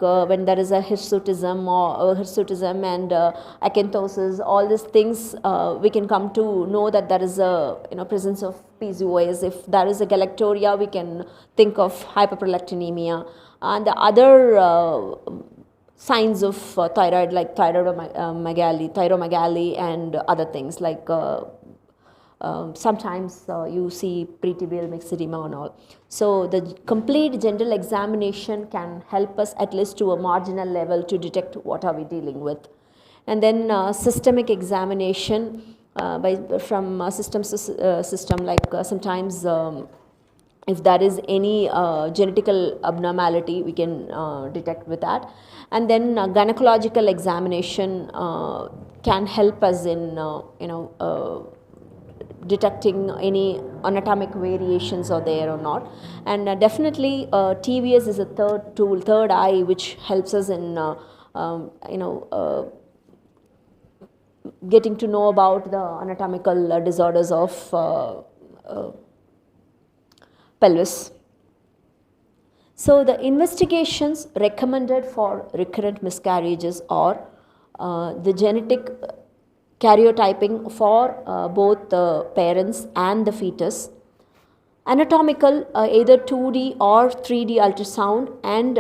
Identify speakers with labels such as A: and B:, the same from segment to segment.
A: when there is a hirsutism and acanthosis, all these things we can come to know that there is a presence of PCOS. If there is a galactorrhea, we can think of hyperprolactinemia, and the other signs of thyroid like thyromegaly and other things like sometimes you see pretibial myxedema and all. So the complete general examination can help us at least to a marginal level to detect what are we dealing with. And then systemic examination from system to system, like sometimes if there is any genetical abnormality, we can detect with that. And then gynecological examination can help us in detecting any anatomic variations are there or not. And definitely TVS is a third tool, third eye, which helps us in getting to know about the anatomical disorders of pelvis. So the investigations recommended for recurrent miscarriages are the genetic karyotyping for both the parents and the fetus, anatomical either 2D or 3D ultrasound, and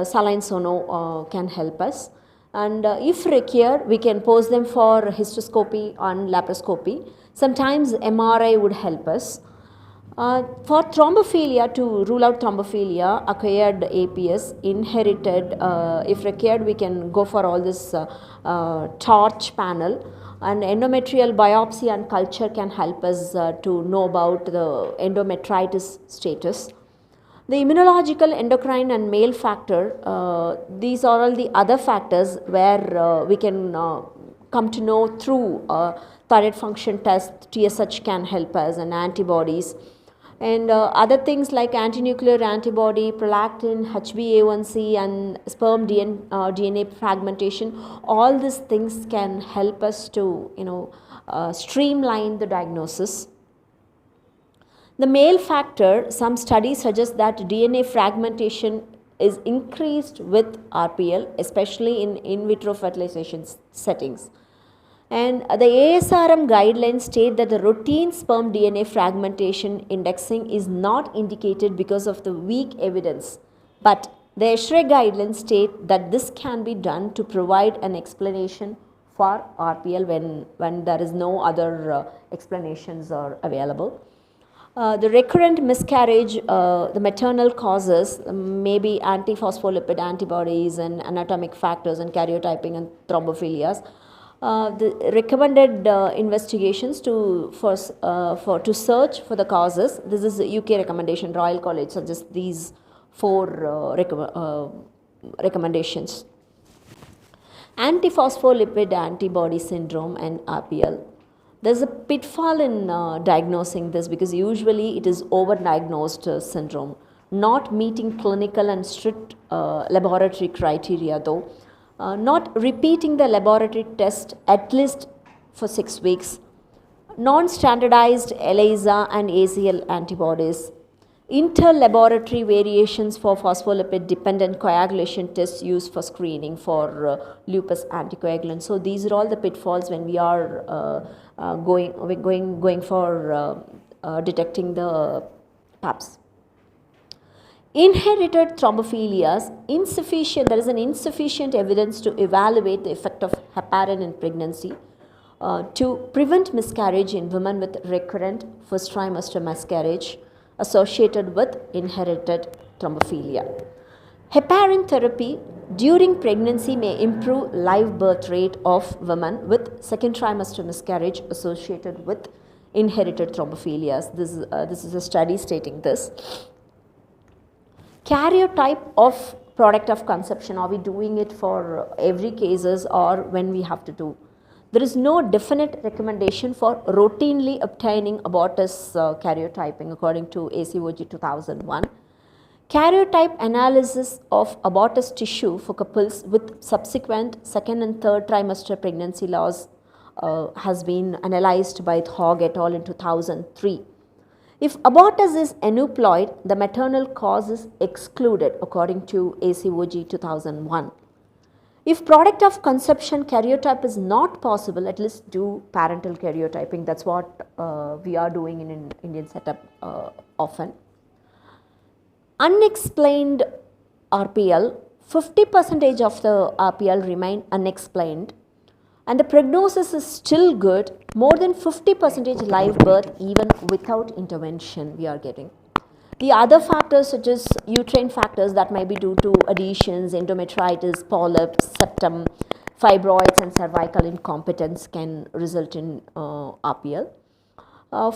A: saline sono can help us. And if required, we can pose them for hysteroscopy and laparoscopy. Sometimes MRI would help us. For thrombophilia, to rule out thrombophilia, acquired APS, inherited, if required, we can go for all this torch panel, and endometrial biopsy and culture can help us to know about the endometritis status. The immunological, endocrine and male factor, these are all the other factors where we can come to know through thyroid function test. TSH can help us, and antibodies. And other things like antinuclear antibody, prolactin, HbA1c and sperm DNA fragmentation, all these things can help us to streamline the diagnosis. The male factor, some studies suggest that DNA fragmentation is increased with RPL, especially in vitro fertilization settings. And the ASRM guidelines state that the routine sperm DNA fragmentation indexing is not indicated because of the weak evidence. But the ESHRE guidelines state that this can be done to provide an explanation for RPL when there is no other explanations are available. The recurrent miscarriage, the maternal causes may be antiphospholipid antibodies and anatomic factors and karyotyping and thrombophilias. The recommended investigations to search for the causes. This is a UK recommendation. Royal College suggests these 4 recommendations. Antiphospholipid antibody syndrome and RPL. There's a pitfall in diagnosing this because usually it is overdiagnosed syndrome, not meeting clinical and strict laboratory criteria though. Not repeating the laboratory test at least for 6 weeks, non-standardized ELISA and ACL antibodies, inter-laboratory variations for phospholipid-dependent coagulation tests used for screening for lupus anticoagulant. So these are all the pitfalls when we are going for detecting the PAPs. Inherited thrombophilias, there is an insufficient evidence to evaluate the effect of heparin in pregnancy to prevent miscarriage in women with recurrent first trimester miscarriage associated with inherited thrombophilia. Heparin therapy during pregnancy may improve live birth rate of women with second trimester miscarriage associated with inherited thrombophilias. This is a study stating this. Karyotype of product of conception, are we doing it for every cases or when we have to do? There is no definite recommendation for routinely obtaining abortus karyotyping according to ACOG 2001. Karyotype analysis of abortus tissue for couples with subsequent second and third trimester pregnancy loss has been analyzed by Hogg et al. In 2003. If abortus is aneuploid, the maternal cause is excluded according to ACOG 2001. If product of conception karyotype is not possible, at least do parental karyotyping. That's what we are doing in Indian setup often. Unexplained RPL, 50% of the RPL remain unexplained, and the prognosis is still good, more than 50% live birth even without intervention we are getting. The other factors such as uterine factors that may be due to adhesions, endometritis, polyps, septum, fibroids and cervical incompetence can result in RPL.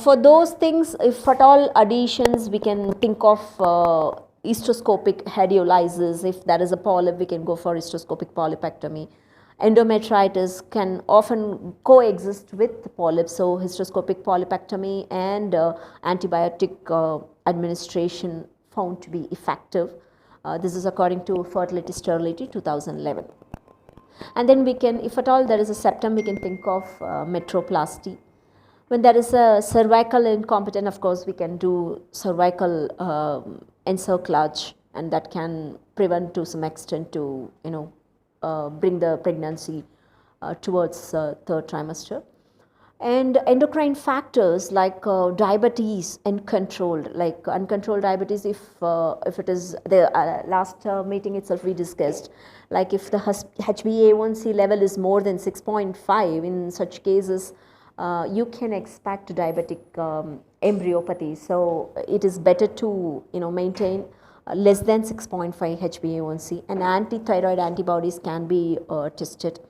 A: For those things, if at all adhesions, we can think of hysteroscopic headiolysis. If there is a polyp, we can go for hysteroscopic polypectomy. Endometritis can often coexist with polyps, so hysteroscopic polypectomy and antibiotic administration found to be effective. This is according to Fertility Sterility 2011. And then we can, if at all there is a septum, we can think of metroplasty. When there is a cervical incompetence, of course, we can do cervical encirclage, and that can prevent to some extent to, bring the pregnancy towards third trimester. And endocrine factors like diabetes uncontrolled, like uncontrolled diabetes, if it is the last meeting itself we discussed, like if the HbA1c level is more than 6.5, in such cases you can expect diabetic embryopathy. So it is better to maintain less than 6.5 HbA1c, and anti-thyroid antibodies can be tested.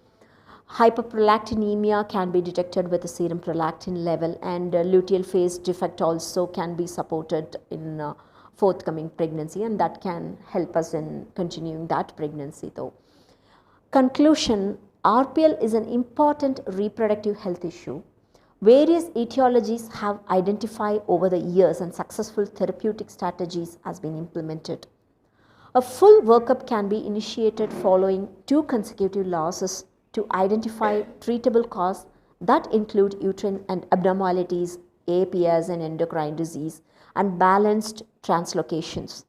A: Hyperprolactinemia can be detected with the serum prolactin level, and luteal phase defect also can be supported in forthcoming pregnancy, and that can help us in continuing that pregnancy though. Conclusion: RPL is an important reproductive health issue. Various etiologies have identified over the years, and successful therapeutic strategies has been implemented. A full workup can be initiated following 2 consecutive losses to identify treatable causes that include uterine and abnormalities, APS and endocrine disease, and balanced translocations.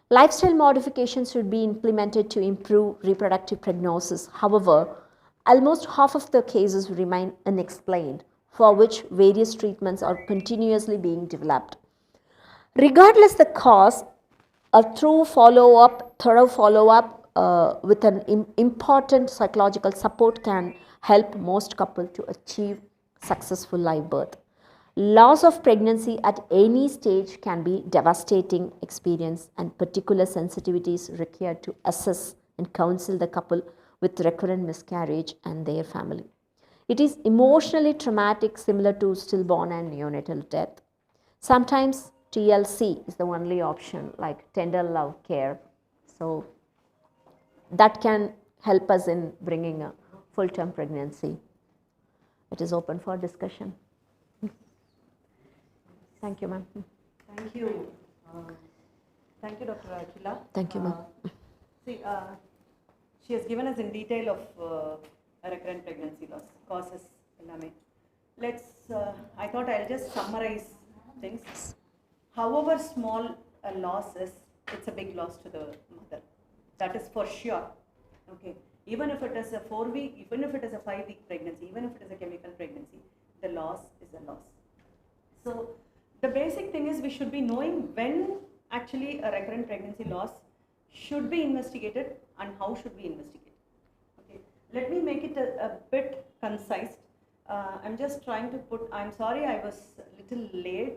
A: Lifestyle modifications should be implemented to improve reproductive prognosis. However, almost half of the cases remain unexplained, for which various treatments are continuously being developed. Regardless the cause, a thorough follow-up with an important psychological support can help most couples to achieve successful live birth. Loss of pregnancy at any stage can be devastating experience, and particular sensitivities required to assess and counsel the couple with recurrent miscarriage and their family. It is emotionally traumatic, similar to stillborn and neonatal death. Sometimes TLC is the only option, like tender love care. So that can help us in bringing a full-term pregnancy. It is open for discussion. Thank you, ma'am.
B: Thank you. Thank you, Dr. Akhila.
A: Thank you, ma'am.
B: She has given us in detail of recurrent pregnancy loss, causes, ellame. I thought I'll just summarize things. However small a loss is, it's a big loss to the mother. That is for sure. Okay. Even if it is a 4-week, even if it is a 5-week pregnancy, even if it is a chemical pregnancy, the loss is a loss. So the basic thing is we should be knowing when actually a recurrent pregnancy loss should be investigated and how should we investigate. Okay. Let me make it a bit concise. I'm just trying to put, I'm sorry I was a little late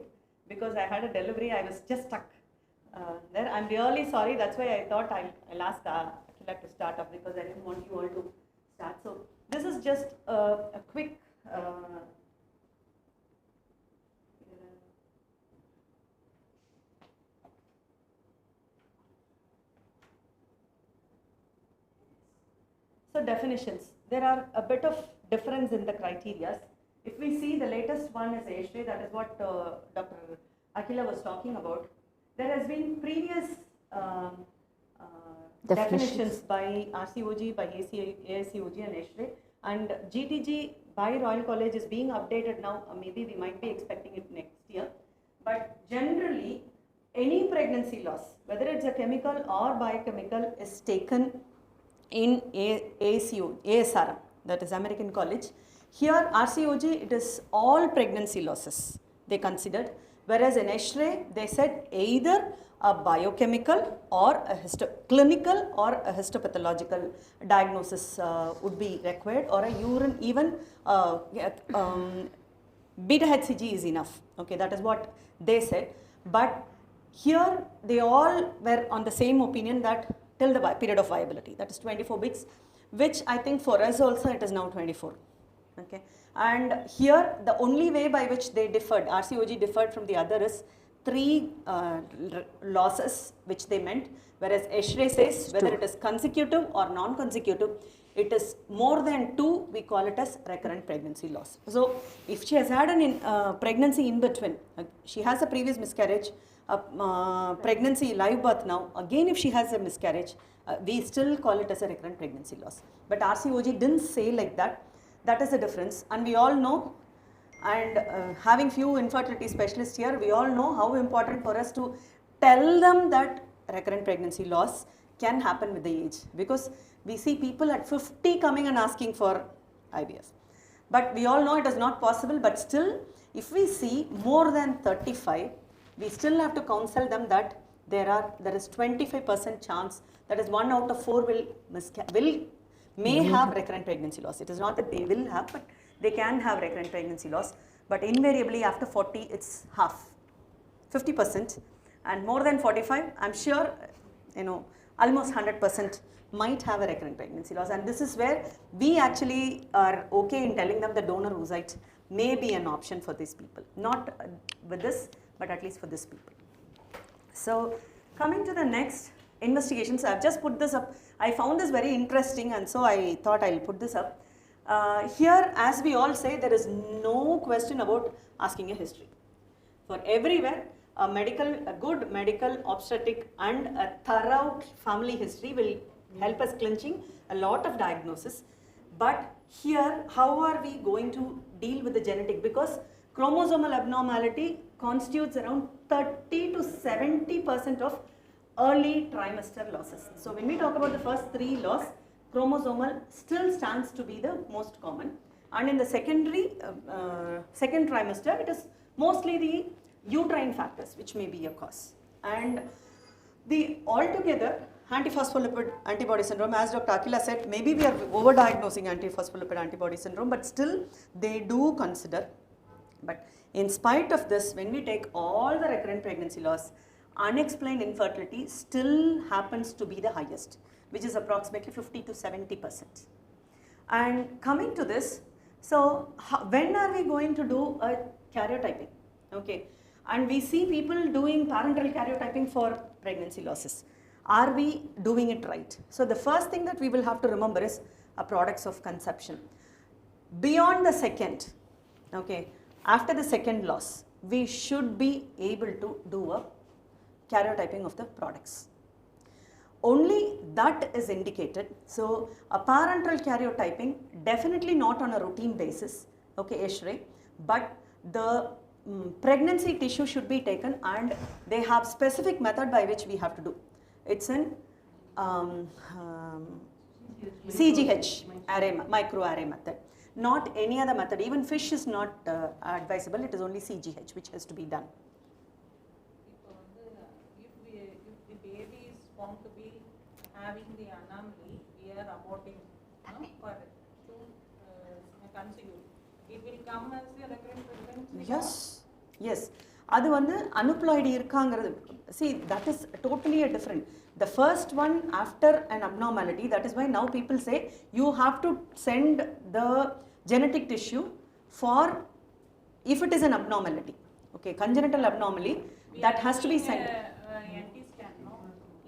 B: because I had a delivery, I was just stuck there. I'm really sorry, that's why I thought I'll ask Akhila to start off, because I didn't want you all to start. So this is just a quick so definitions. There are a bit of difference in the criteria. If we see, the latest one is ASHRAE, that is what Dr. Akhila was talking about. There has been previous definitions by RCOG, by ASCOG and ASHRAE, and GTG by Royal College is being updated now. Maybe we might be expecting it next year. But generally any pregnancy loss, whether it's a chemical or biochemical, is taken in ASRM, that is American College. Here RCOG, it is all pregnancy losses they considered, whereas in ESHRE they said either a biochemical or a clinical or a histopathological diagnosis would be required, or a urine, even beta HCG is enough. Okay, that is what they said. But here they all were on the same opinion that till the period of viability, that is 24 weeks, which I think for us also it is now 24. Okay, and here the only way by which they differed, RCOG differed from the other, is 3 losses which they meant, whereas ESHRE says whether it is consecutive or non-consecutive, it is more than 2, we call it as recurrent pregnancy loss. So if she has had an pregnancy in between, she has a previous miscarriage, pregnancy, live birth now, again if she has a miscarriage, we still call it as a recurrent pregnancy loss. But RCOG didn't say like that. That is the difference, and we all know, and having few infertility specialists here, we all know how important for us to tell them that recurrent pregnancy loss can happen with the age, because we see people at 50 coming and asking for IVF. But we all know it is not possible, but still if we see more than 35, we still have to counsel them that there is 25% chance, that is 1 out of 4 may have recurrent pregnancy loss. It is not that they will have, but they can have recurrent pregnancy loss. But invariably after 40, it's half, 50%, and more than 45, I'm sure, almost 100% might have a recurrent pregnancy loss. And this is where we actually are okay in telling them the donor oocyte may be an option for these people. Not with this, but at least for these people. So coming to the next investigations, I've just put this up. I found this very interesting, and so I thought I'll put this up. Here, as we all say, there is no question about asking a history. For everywhere, a good medical obstetric and a thorough family history will help us clinching a lot of diagnosis. But here, how are we going to deal with the genetic? Because chromosomal abnormality constitutes around 30 to 70% of early trimester losses. So when we talk about the first 3 loss, chromosomal still stands to be the most common, and in the second trimester, it is mostly the uterine factors which may be a cause. And the altogether antiphospholipid antibody syndrome, as Dr. Akila said, maybe we are overdiagnosing antiphospholipid antibody syndrome, but still they do consider. But in spite of this, when we take all the recurrent pregnancy loss, unexplained infertility still happens to be the highest, which is approximately 50 to 70%. And coming to this, so when are we going to do a karyotyping? Okay, and we see people doing parental karyotyping for pregnancy losses. Are we doing it right? So the first thing that we will have to remember is products of conception. Beyond the second, okay, after the second loss, we should be able to do a karyotyping of the products. Only that is indicated. So a parental karyotyping, definitely not on a routine basis, okay, ESHRE, but the pregnancy tissue should be taken, and they have specific method by which we have to do. It's in CGH array, microarray method, not any other method. Even fish is not advisable, it is only CGH which has to be done.
C: If the baby is found to be having the anomaly, we are aborting for to conceive. It will come as a recurrent pregnancy.
B: Yes. அது வந்து அனுப்ளாய்டு இருக்காங்கிறது, see, that is totally a different. The first one after an abnormality, that is why now people say you have to send the genetic tissue for, if it is an abnormality, okay, congenital abnormality, that has to be sent.
C: Anti-scan, no?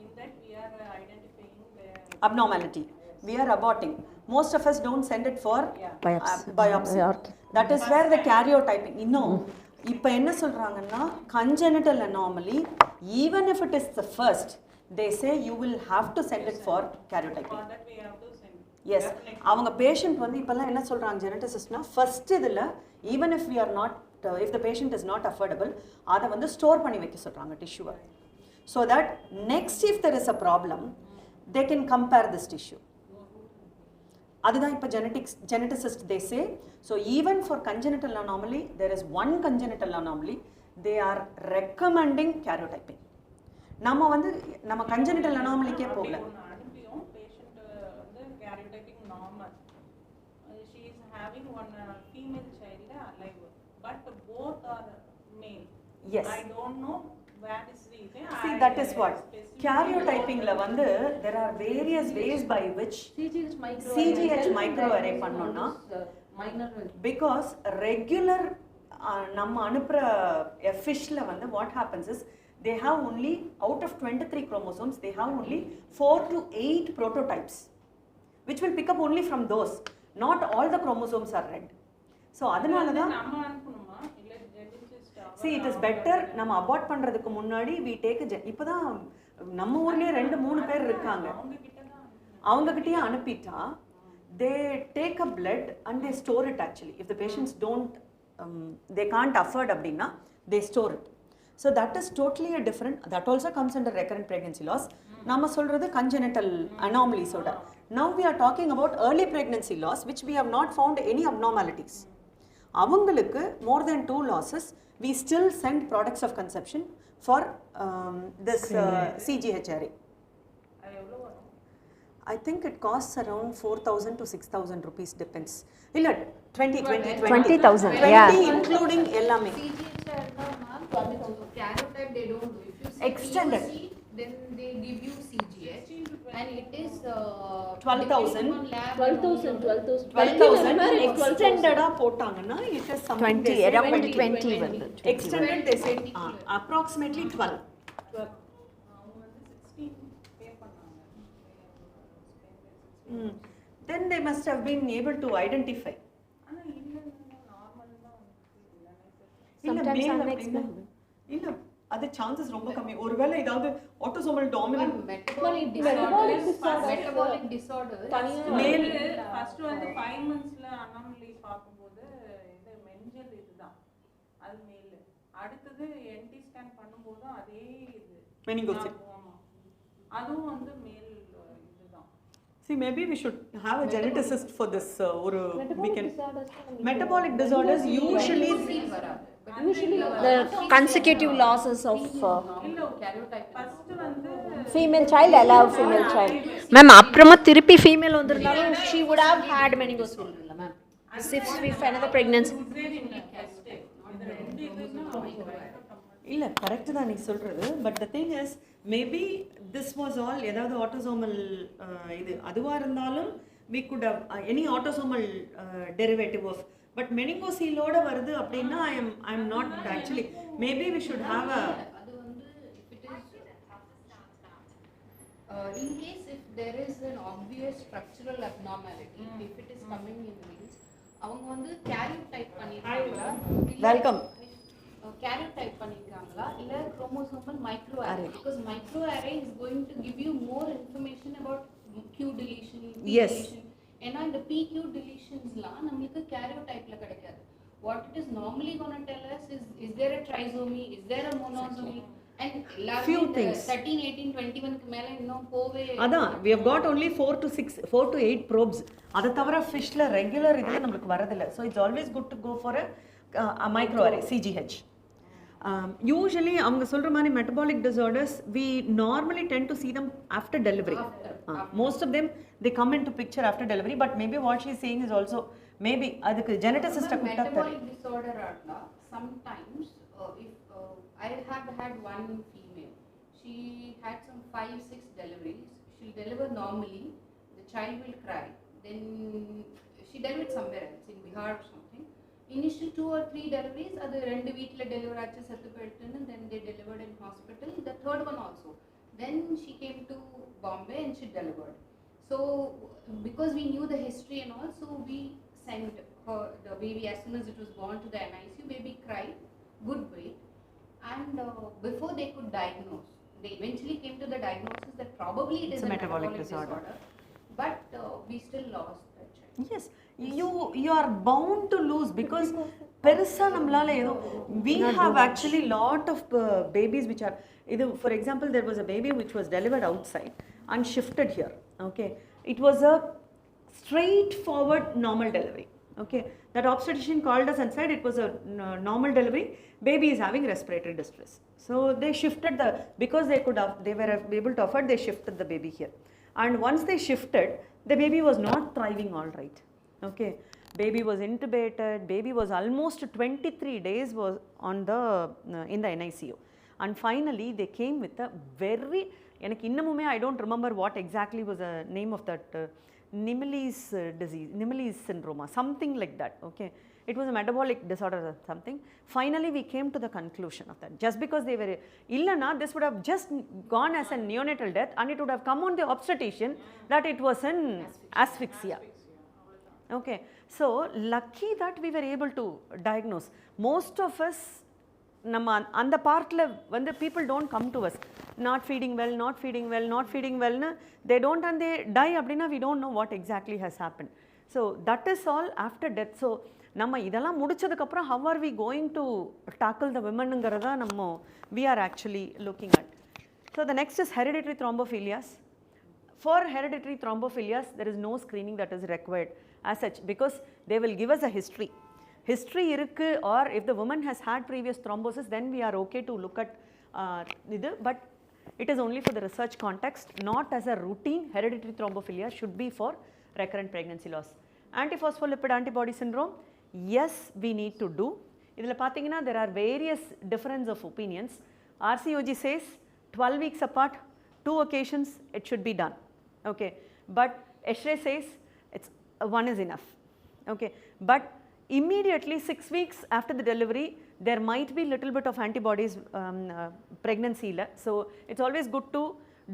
C: In that we are identifying the
B: abnormality. We are aborting. Most of us don't send it for biopsy. That is where the karyotyping, இப்போ என்ன சொல்றாங்கன்னா congenital anomaly, even if it is the first, they say you will have to send it for karyotyping.
C: for that we have to send.
B: Yes, அவங்க patient வந்து இப்போல்லாம் என்ன சொல்றாங்க ஜெனட்டிசிஸ்ட்னா, first இதில் even if we are not if the patient is not affordable, அதை வந்து store பண்ணி வைக்க சொல்கிறாங்க டிஷ்யூவை. So that next if there is a problem, they can compare this tissue. அதுதான் இப்போ geneticist they say. So even for congenital anomaly, there is one congenital anomaly, they are recommending karyotyping. நம்ம congenital anomalyக்கே போகல.
C: Patient karyotyping normal. She is having one female child alive, but both are male.
B: Yes.
C: I don't know where is reason.
B: See, that is what karyotyping la there are various ways by which CGH microarray பண்ணோம்னா because regular நம்ம அனுப்புற fishல what happens is they have only out of 23 chromosomes they have only 4 to 8 prototypes which will pick up only from those, not all the chromosomes are read. So அதனால தான்
C: நம்ம அனுப்பணுமா இல்ல geneticist
B: see it is better நம்ம abort பண்றதுக்கு முன்னாடி we take இப்போதான் நம்ம ஊர்லயே 2-3 பேர் இருக்காங்க, அவங்க கிட்டயே அனுப்பிட்டா they take a blood and they store it actually. If the patients don't they can't afford அப்படின்னா they store it. So that is totally a different, that also comes under recurrent pregnancy loss. நம்ம சொல்றது congenital anomalies oda. Now we are talking about early pregnancy loss which we have not found any abnormalities. அவங்களுக்கு more than 2 losses we still send products of conception for this CGH array. I think it costs around 4,000 to 6,000 rupees depends. Illa 20,000
A: yeah,
B: including ellame.
D: Karyotype they don't do. If you see
B: Extended.
D: POC, then they give you CGH and it is
B: 12,000 extended போட்டாங்கன்னா it is something
A: 20 around 20 வந்து
B: extended they say approximately 12.
C: அவங்க 16 பே பண்ணாங்க.
B: Then they must have been able to identify.
C: ஆனா இல்ல normal தான்
A: sometimes
B: male
A: unexplained.
B: இல்ல அது chances ரொம்ப கம்மி. ஒருவேளை ஏதாவது autosomal dominant
D: metabolic disorders
B: male
C: first வந்து 5 monthsல அனாமலி பாக்கும்போது இந்த மென்ஜல் இதுதான் அது மேல், அடுத்து என்டி ஸ்கேன் பண்ணும்போது அதே இது
B: meningocyte.
C: ஆமா அதுவும் வந்து மேல் இதுதான்.
B: See, maybe we should have a geneticist for this ஒரு we can metabolic disorders usually
A: the consecutive losses of
D: karyotype
C: first வந்து
A: female child allow female child ma'am அப்புறமா திருப்பி female வந்திருந்தாலும் she would have had meningocyte இல்ல ma'am if another pregnancy
C: first இது ரெண்டு இதுனா
B: இல்ல கரெக்ட் தான் நீ சொல்றது, but the thing is maybe this was all ஏதாவது autosomal இது அதுவா இருந்தாலும் we could have any autosomal derivative of, but meningocele ஓட வருது அப்படினா I am not actually, maybe we should have a
D: அது வந்து if it is in case if there is an obvious structural abnormality, if it is coming in males, அவங்க வந்து karyotype பண்ணிருக்காங்களா
B: welcome
D: karyotype பண்ணிருக்காங்களா இல்ல chromosomal microarray, because microarray is going to give you more information about q deletion, p
B: Yes.
D: deletion. ஏன்னா இந்த pq deletions-லாம் நமக்கு karyotype-ல கிடைக்காது. What it is normally going to tell us is there a trisomy, is there a monosomy, and
B: Few things.
D: 13 18 21 க்கு மேல இன்னும் போவே
B: அதான் we have got only 4 to 8 probes. அத தவிர fishல regular இதுல நமக்கு வரதில்ல. So it's always good to go for a microarray CGH. Usually அவங்க சொல்ற மாதிரி metabolic disorders we normally tend to see them after delivery. Most of them they come into picture after delivery, but maybe what she is saying is also maybe அதுக்கு geneticist கூப்பிட்டா
D: metabolic disorder ஆனா sometimes if I have had one female, she had some 5-6 deliveries, she'll deliver normally, the child will cry, then she delivered somewhere else in Bihar or something. Initial 2 or 3 deliveries அது ரெண்டு வீட்ல deliver ஆச்சு செத்து போயிட்டுன்னு, then they delivered in hospital, the third one also, then she came to Bombay and she delivered. So because we knew the history and all, so we sent her the baby as soon as it was born to the NICU. Baby cried, good weight, and before they could diagnose, they eventually came to the diagnosis that probably it is a metabolic disorder, but we still lost the child.
B: Yes, you are bound to lose because பெருசா நம்மளால ஏதோ we have actually lot of babies which are இது for example there was a baby which was delivered outside and shifted here. Okay, it was a straightforward normal delivery. Okay, that obstetrician called us and said it was a normal delivery, baby is having respiratory distress, so they shifted the, because they were able to afford, they shifted the baby here. And once they shifted, the baby was not thriving all right. Okay, baby was intubated, baby was almost 23 days was on the in the NICU, and finally they came with a very, எனக்கு இன்னமுமே I don't remember what exactly was the name of that Nimeli's disease, Nimeli's syndrome, something like that. Okay, it was a metabolic disorder or something. Finally we came to the conclusion of that, just because they were illana, this would have just gone as a neonatal death and it would have come on the obstetrician that it was an asphyxia. Okay, so lucky that we were able to diagnose. Most of us நம்ம அந்த பார்ட்டில் வந்து people don't come to us not feeding well, not feeding well, not feeding well னு they don't, and they die அப்படின்னா we don't know what exactly has happened. So that is all after death. So நம்ம இதெல்லாம் முடிச்சதுக்கப்புறம் how are we going to tackle the womenங்கிறதா நம்ம we are actually looking at. So the next is hereditary thrombophilias. For hereditary thrombophilias there is no screening that is required as such, because they will give us a history irukku, or if the woman has had previous thrombosis, then we are okay to look at idu, but it is only for the research context, not as a routine. Hereditary thrombophilia should be for recurrent pregnancy loss. Antiphospholipid antibody syndrome, yes, we need to do. Idhula pathina there are various difference of opinions. RCOG says 12 weeks apart, 2 occasions it should be done. Okay, but ESHRE says it's one is enough. Okay, but immediately 6 weeks after the delivery there might be little bit of antibodies pregnancy la, so it's always good to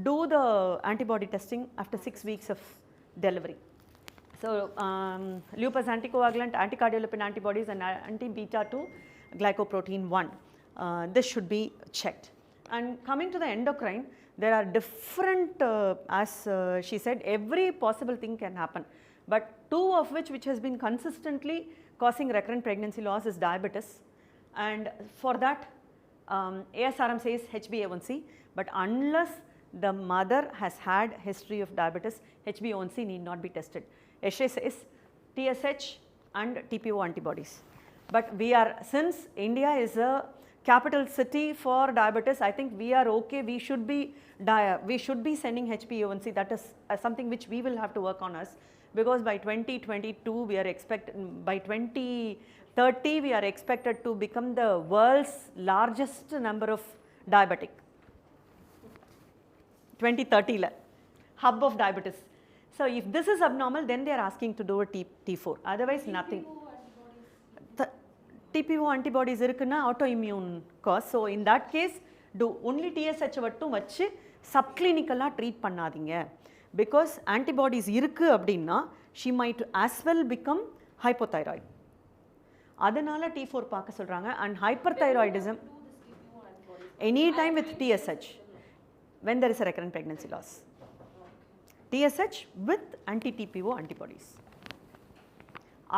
B: do the antibody testing after 6 weeks of delivery. So lupus anticoagulant, anticardiolipin antibodies and anti-beta 2 glycoprotein 1, this should be checked. And coming to the endocrine, there are different as she said, every possible thing can happen, but 2 of which has been consistently causing recurrent pregnancy loss is diabetes, and for that ASRM says HbA1c, but unless the mother has had history of diabetes, HbA1c need not be tested. ESHRE says TSH and TPO antibodies, but we are, since India is a capital city for diabetes, I think we are okay, we should be sending HbA1c, that is something which we will have to work on us, because by 2022 we are by 2030 we are expected to become the world's largest number of diabetic. 2030 la hub of diabetes. So if this is abnormal, then they are asking to do a T4, otherwise nothing. TPO antibodies irukuna autoimmune cause, so in that case do only TSH vattum vachu subclinical treat pannadinga, because antibodies irukku அப்படின்னா she might as well become hypothyroid, அதனால T4 பார்க்க சொல்றாங்க. And hyperthyroidism anytime with TSH when there is a recurrent pregnancy loss, TSH with anti-TPO antibodies,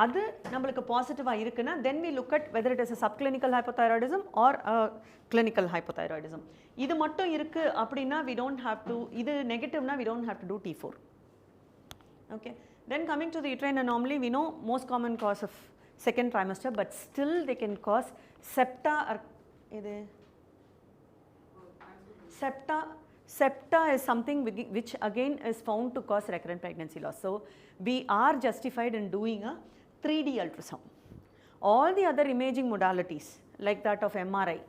B: அது நம்மளுக்கு பாசிட்டிவாக இருக்குன்னா then we look at whether it is a subclinical hypothyroidism or a clinical hypothyroidism. இது மட்டும் இருக்கு அப்படின்னா we don't have to, இது நெகட்டிவ்னா we don't have to do T4. Okay, then coming to the uterine anomaly, we know most common cause of second trimester, but still they can cause septa or septa is something which again is found to cause recurrent pregnancy loss. So we are justified in doing a 3D ultrasound. All the other imaging modalities like that of MRI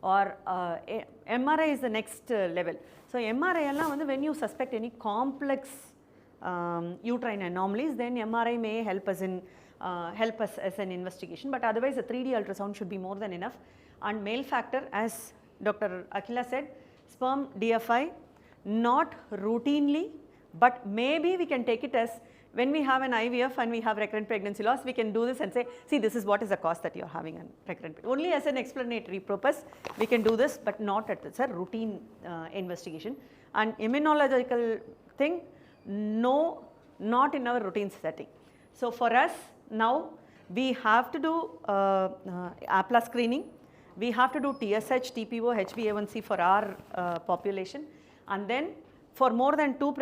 B: or MRI is the next level. So MRI allam vandu when you suspect any complex uterine anomalies, then MRI may help us as an investigation, but otherwise a 3D ultrasound should be more than enough. And male factor, as Dr. Akhila said, sperm DFI not routinely, but maybe we can take it as when we have an IVF and we have recurrent pregnancy loss, we can do this and say, see, this is what is the cause that you are having a recurrent pregnancy. Only as an explanatory purpose we can do this, but not as a routine investigation. And immunological thing, no, not in our routine setting. So for us now, we have to do APLA screening, we have to do TSH, TPO, HbA1c for our population, and then for more than 2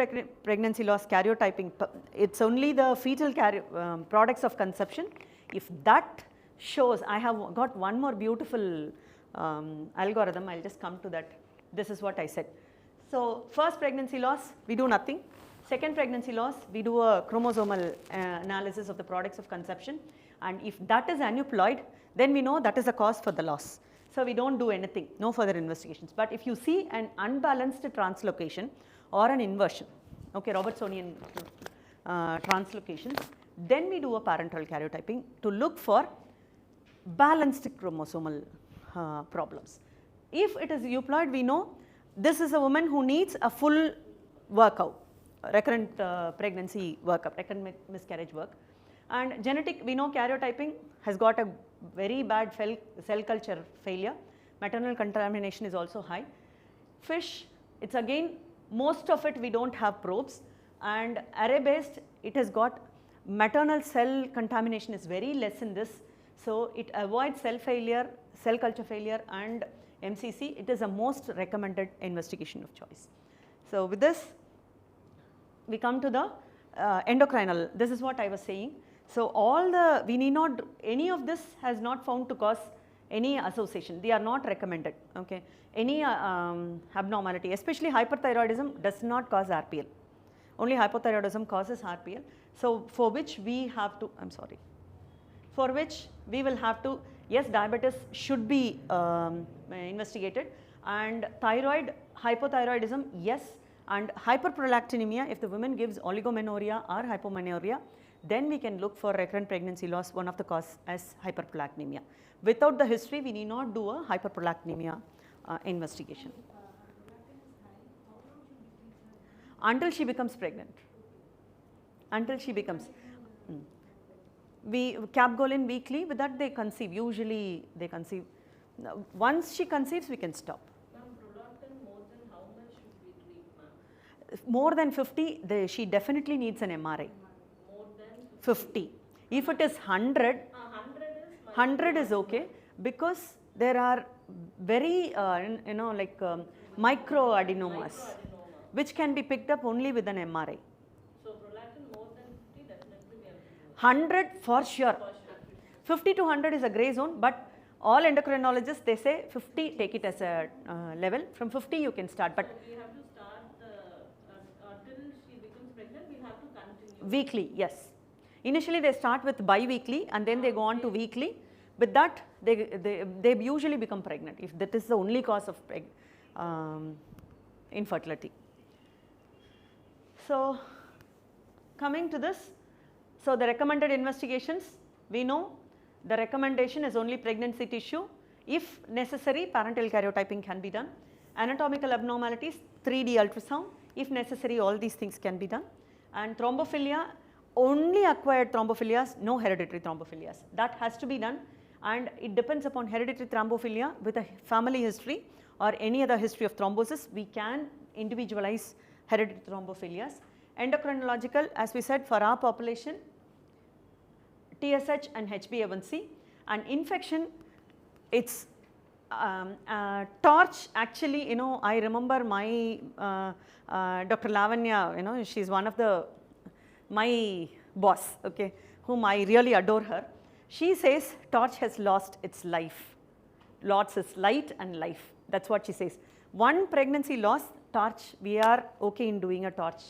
B: pregnancy loss karyotyping, it's only the fetal products of conception. If that shows, I have got one more beautiful algorithm, I'll just come to that. This is what I said. So first pregnancy loss, we do nothing. Second pregnancy loss, we do a chromosomal analysis of the products of conception, and if that is aneuploid, then we know that is the cause for the loss. So we don't do anything, no further investigations. But if you see an unbalanced translocation or an inversion, okay, Robertsonian translocations, then we do a parental karyotyping to look for balanced chromosomal problems. If it is euploid, we know this is a woman who needs a full workup, recurrent pregnancy workup, recurrent miscarriage work. And genetic, we know karyotyping has got a very bad cell culture failure, maternal contamination is also high. Fish, it's again, most of it we don't have probes, and array based, it has got maternal cell contamination is very less in this, so it avoids cell failure, cell culture failure and MCC. It is a most recommended investigation of choice. So with this, we come to the endocrinal. This is what I was saying. So all the, we need not, any of this has not found to cause any association. They are not recommended, okay. Any abnormality, especially hyperthyroidism does not cause RPL. Only hypothyroidism causes RPL. So for which we have to, for which we will have to, yes, diabetes should be investigated, and thyroid, hypothyroidism, yes, and hyperprolactinemia, if the woman gives oligomenorrhea or hypomenorrhea, then we can look for recurrent pregnancy loss, one of the cause as hyperprolactinemia. Without the history, we need not do a hyperprolactinemia investigation. Until she becomes pregnant. Until she becomes. We capgolin weekly, with that they conceive, usually they conceive. Once she conceives, we can stop.
C: More than how much should we treat, ma'am?
B: More than 50, she definitely needs an MRI.
C: More than
B: 50. If it is 100, 100 is okay, because there are very, microadenomas, which can be picked up only with an MRI.
C: So prolactin more than 50, definitely we have to do.
B: 100 for sure. 50 to 100 is a grey zone, but all endocrinologists, they say 50, take it as a level. From 50 you can start, but
C: We have to start until she becomes pregnant, we have to continue.
B: weekly, yes. Initially they start with bi-weekly and then they go on to weekly. With that, they usually become pregnant if that is the only cause of infertility. So coming to this, so the recommended investigations, we know the recommendation is only pregnancy tissue. If necessary, parental karyotyping can be done. Anatomical abnormalities, 3D ultrasound. If necessary, all these things can be done. And thrombophilia, only acquired thrombophilias, no hereditary thrombophilias. That has to be done, and it depends upon hereditary thrombophilia with a family history or any other history of thrombosis. We can individualize hereditary thrombophilias. Endocrinological, as we said, for our population, TSH and HbA1c, and infection, it's torch actually, I remember my Dr. Lavanya, she's one of my boss, okay, whom I really adore her. She says torch has lost its life, lost its light and life, that's what she says. One pregnancy loss, torch, we are okay in doing a torch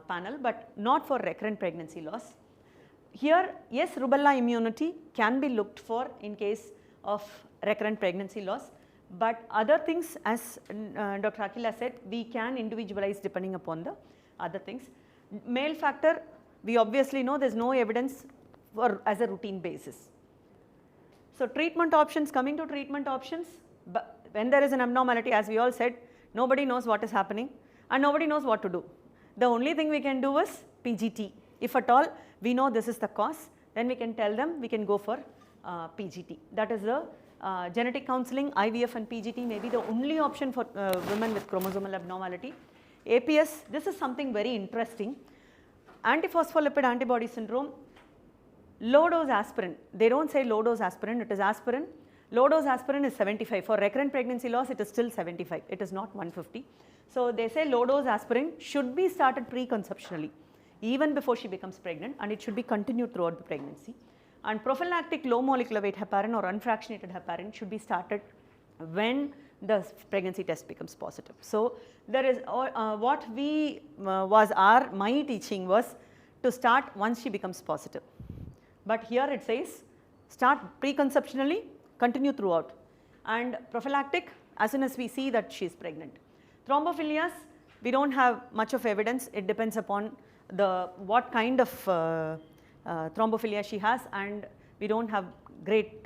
B: panel, but not for recurrent pregnancy loss. Here, yes, rubella immunity can be looked for in case of recurrent pregnancy loss, but other things, as Dr. Akila said, we can individualize depending upon the other things. Male factor, we obviously know there is no evidence for as a routine basis. So treatment options, coming to treatment options, but when there is an abnormality, as we all said, nobody knows what is happening and nobody knows what to do. The only thing we can do is PGT. If at all we know this is the cause, then we can tell them we can go for PGT. That is the genetic counseling, IVF and PGT may be the only option for women with chromosomal abnormality. APS, this is something very interesting. Antiphospholipid antibody syndrome, Low dose aspirin, they don't say low dose aspirin, it is aspirin. Low dose aspirin is 75. For recurrent pregnancy loss, it is still 75. It is not 150. So they say low dose aspirin should be started preconceptionally, even before she becomes pregnant, and it should be continued throughout the pregnancy. And prophylactic low molecular weight heparin or unfractionated heparin should be started when the pregnancy test becomes positive. So there is what my teaching was to start once she becomes positive. But here it says start preconceptionally, continue throughout, and prophylactic as soon as we see that she is pregnant. Thrombophilias, we don't have much of evidence. It depends upon what kind of thrombophilia she has, and we don't have great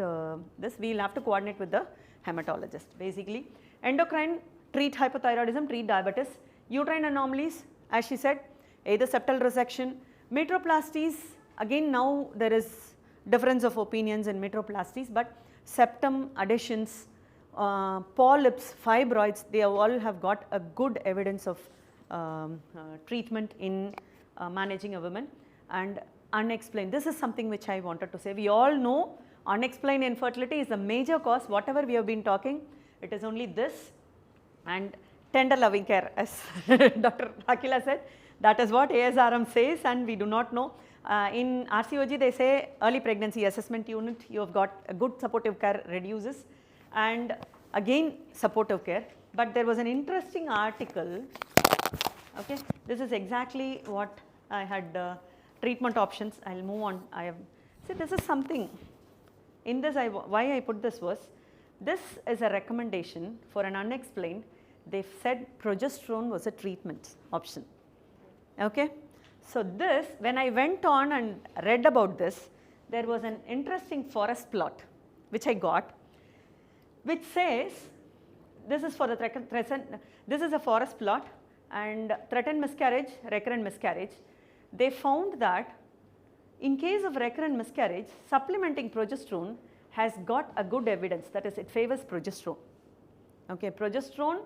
B: this. We will have to coordinate with the hematologist. Basically, endocrine, treat hypothyroidism, treat diabetes. Uterine anomalies, as she said, either septal resection, metroplasties. Again, now there is difference of opinions in metroplasties, but septum adhesions, polyps, fibroids, they all have got a good evidence of treatment in managing a woman. And unexplained, this is something which I wanted to say. We all know unexplained infertility is a major cause. Whatever we have been talking, it is only this. And tender loving care, as Dr. Akila said, that is what ASRM says, and we do not know. In RCOG they say early pregnancy assessment unit, you have got a good supportive care reduces, and again supportive care. But there was an interesting article, okay, this is exactly what I had treatment options. I will move on. See, this is something, in this why I put this was, this is a recommendation for an unexplained. They said progesterone was a treatment option, okay. So this, when I went on and read about this, there was an interesting forest plot which I got, which says, this is for the this is a forest plot, and threatened miscarriage, recurrent miscarriage. They found that in case of recurrent miscarriage, supplementing progesterone has got a good evidence, that is, it favors progesterone. Okay, progesterone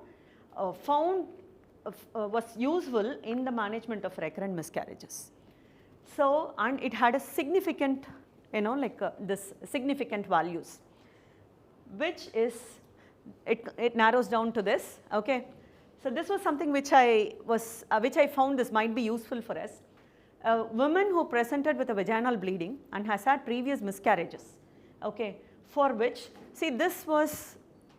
B: was useful in the management of recurrent miscarriages. So, and it had a significant, this significant values, which is, it narrows down to this, okay. So this was something which I found this might be useful for us. A woman who presented with a vaginal bleeding and has had previous miscarriages, okay, for which, see, this was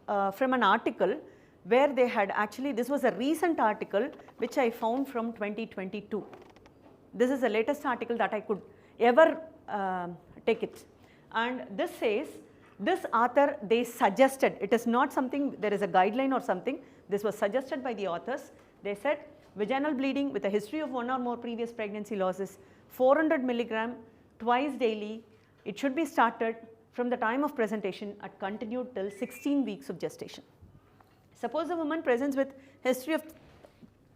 B: from an article where they had actually, this was a recent article which I found from 2022. This is the latest article that I could ever take it. And this says, this author, they suggested, it is not something, there is a guideline or something, this was suggested by the authors. They said vaginal bleeding with a history of 1 or more previous pregnancy losses, 400 milligram twice daily, it should be started from the time of presentation and continued till 16 weeks of gestation. Suppose a woman presents with history of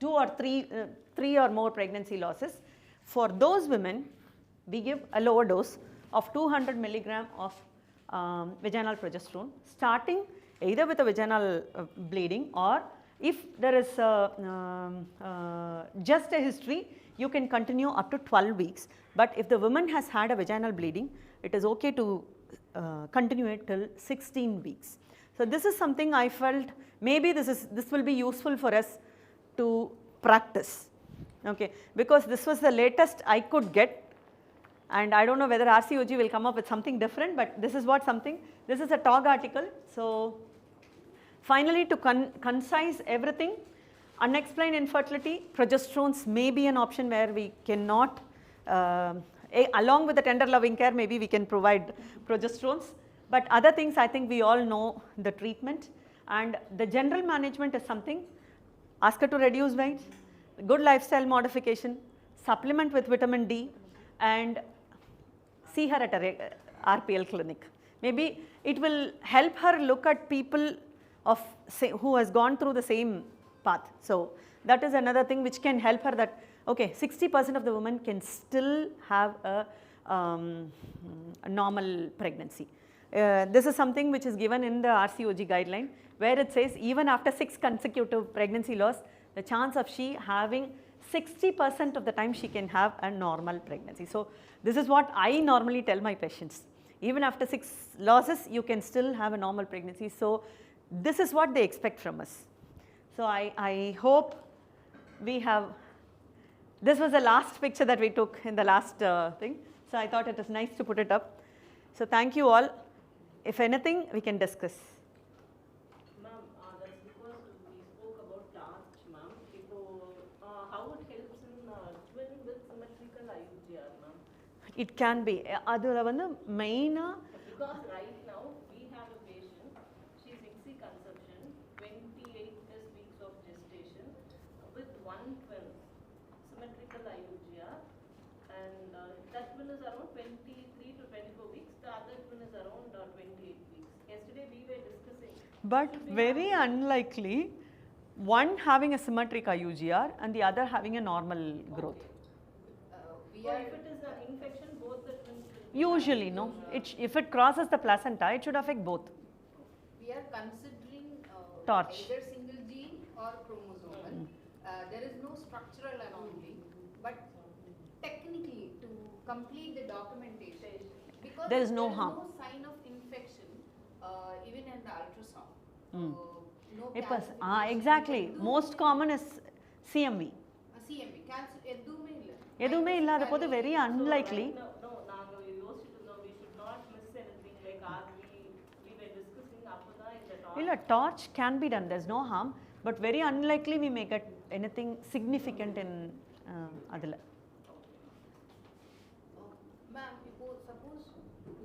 B: 2 or 3 or more pregnancy losses. For those women, we give a lower dose of 200 milligram of vaginal progesterone, starting either with a vaginal bleeding, or if there is just a history, you can continue up to 12 weeks. But if the woman has had a vaginal bleeding, it is okay to continue it till 16 weeks. So this is something I felt maybe this will be useful for us to practice, okay, because this was the latest I could get, and I don't know whether RCOG will come up with something different, but this is what something, this is a TOG article. So finally, to concise everything, unexplained infertility, progesterones may be an option where we cannot, along with the tender loving care, maybe we can provide progesterones. But other things, I think we all know the treatment, and the general management is something, ask her to reduce weight, good lifestyle modification, supplement with vitamin D, and see her at a RPL clinic. Maybe it will help her look at people who has gone through the same path. So that is another thing which can help her, that okay, 60% of the women can still have a normal pregnancy. This is something which is given in the RCOG guideline, where it says even after 6 consecutive pregnancy loss, the chance of she having 60% of the time she can have a normal pregnancy. So this is what I normally tell my patients. Even after 6 losses, you can still have a normal pregnancy. So this is what they expect from us. So I hope we have, this was the last picture that we took in the last thing. So I thought it was nice to put it up. So thank you all. If anything, we can discuss.
C: Ma'am, that's because we spoke about last, ma'am. How it helps in twin with symmetrical IUGR, ma'am?
B: It can be. Adula vandu main
C: Because right now we have a patient, she's ICSI conception, 28 weeks of gestation with one twin, symmetrical IUGR, and that twin is around 23 to 24 weeks, the other twin is around 28 weeks. Yesterday we were discussing.
B: but very unlikely one having a symmetric IUGR and the other having a normal growth.
C: So if it is an infection, both the twins will be
B: Usually, no. If it crosses the placenta, it should affect both.
D: We are considering
B: Torch.
D: either single gene or chromosomal. There is no structural anomaly, but technically to complete the documentation, because
B: There is no harm.
D: no sign of infection even in the ultrasound. No
B: Exactly. Most common is CMV.
D: CMV, cancer,
B: எதுவுமே இல்லாத போது very unlikely.
C: No, நாங்க யோசிச்சுட்டு இருந்தோம், we should not miss anything, like we were discussing அப்பதான் இந்த talk.
B: இல்ல torch can be done, there's no harm, but very unlikely we may get anything significant in adula.
D: Ma'am, suppose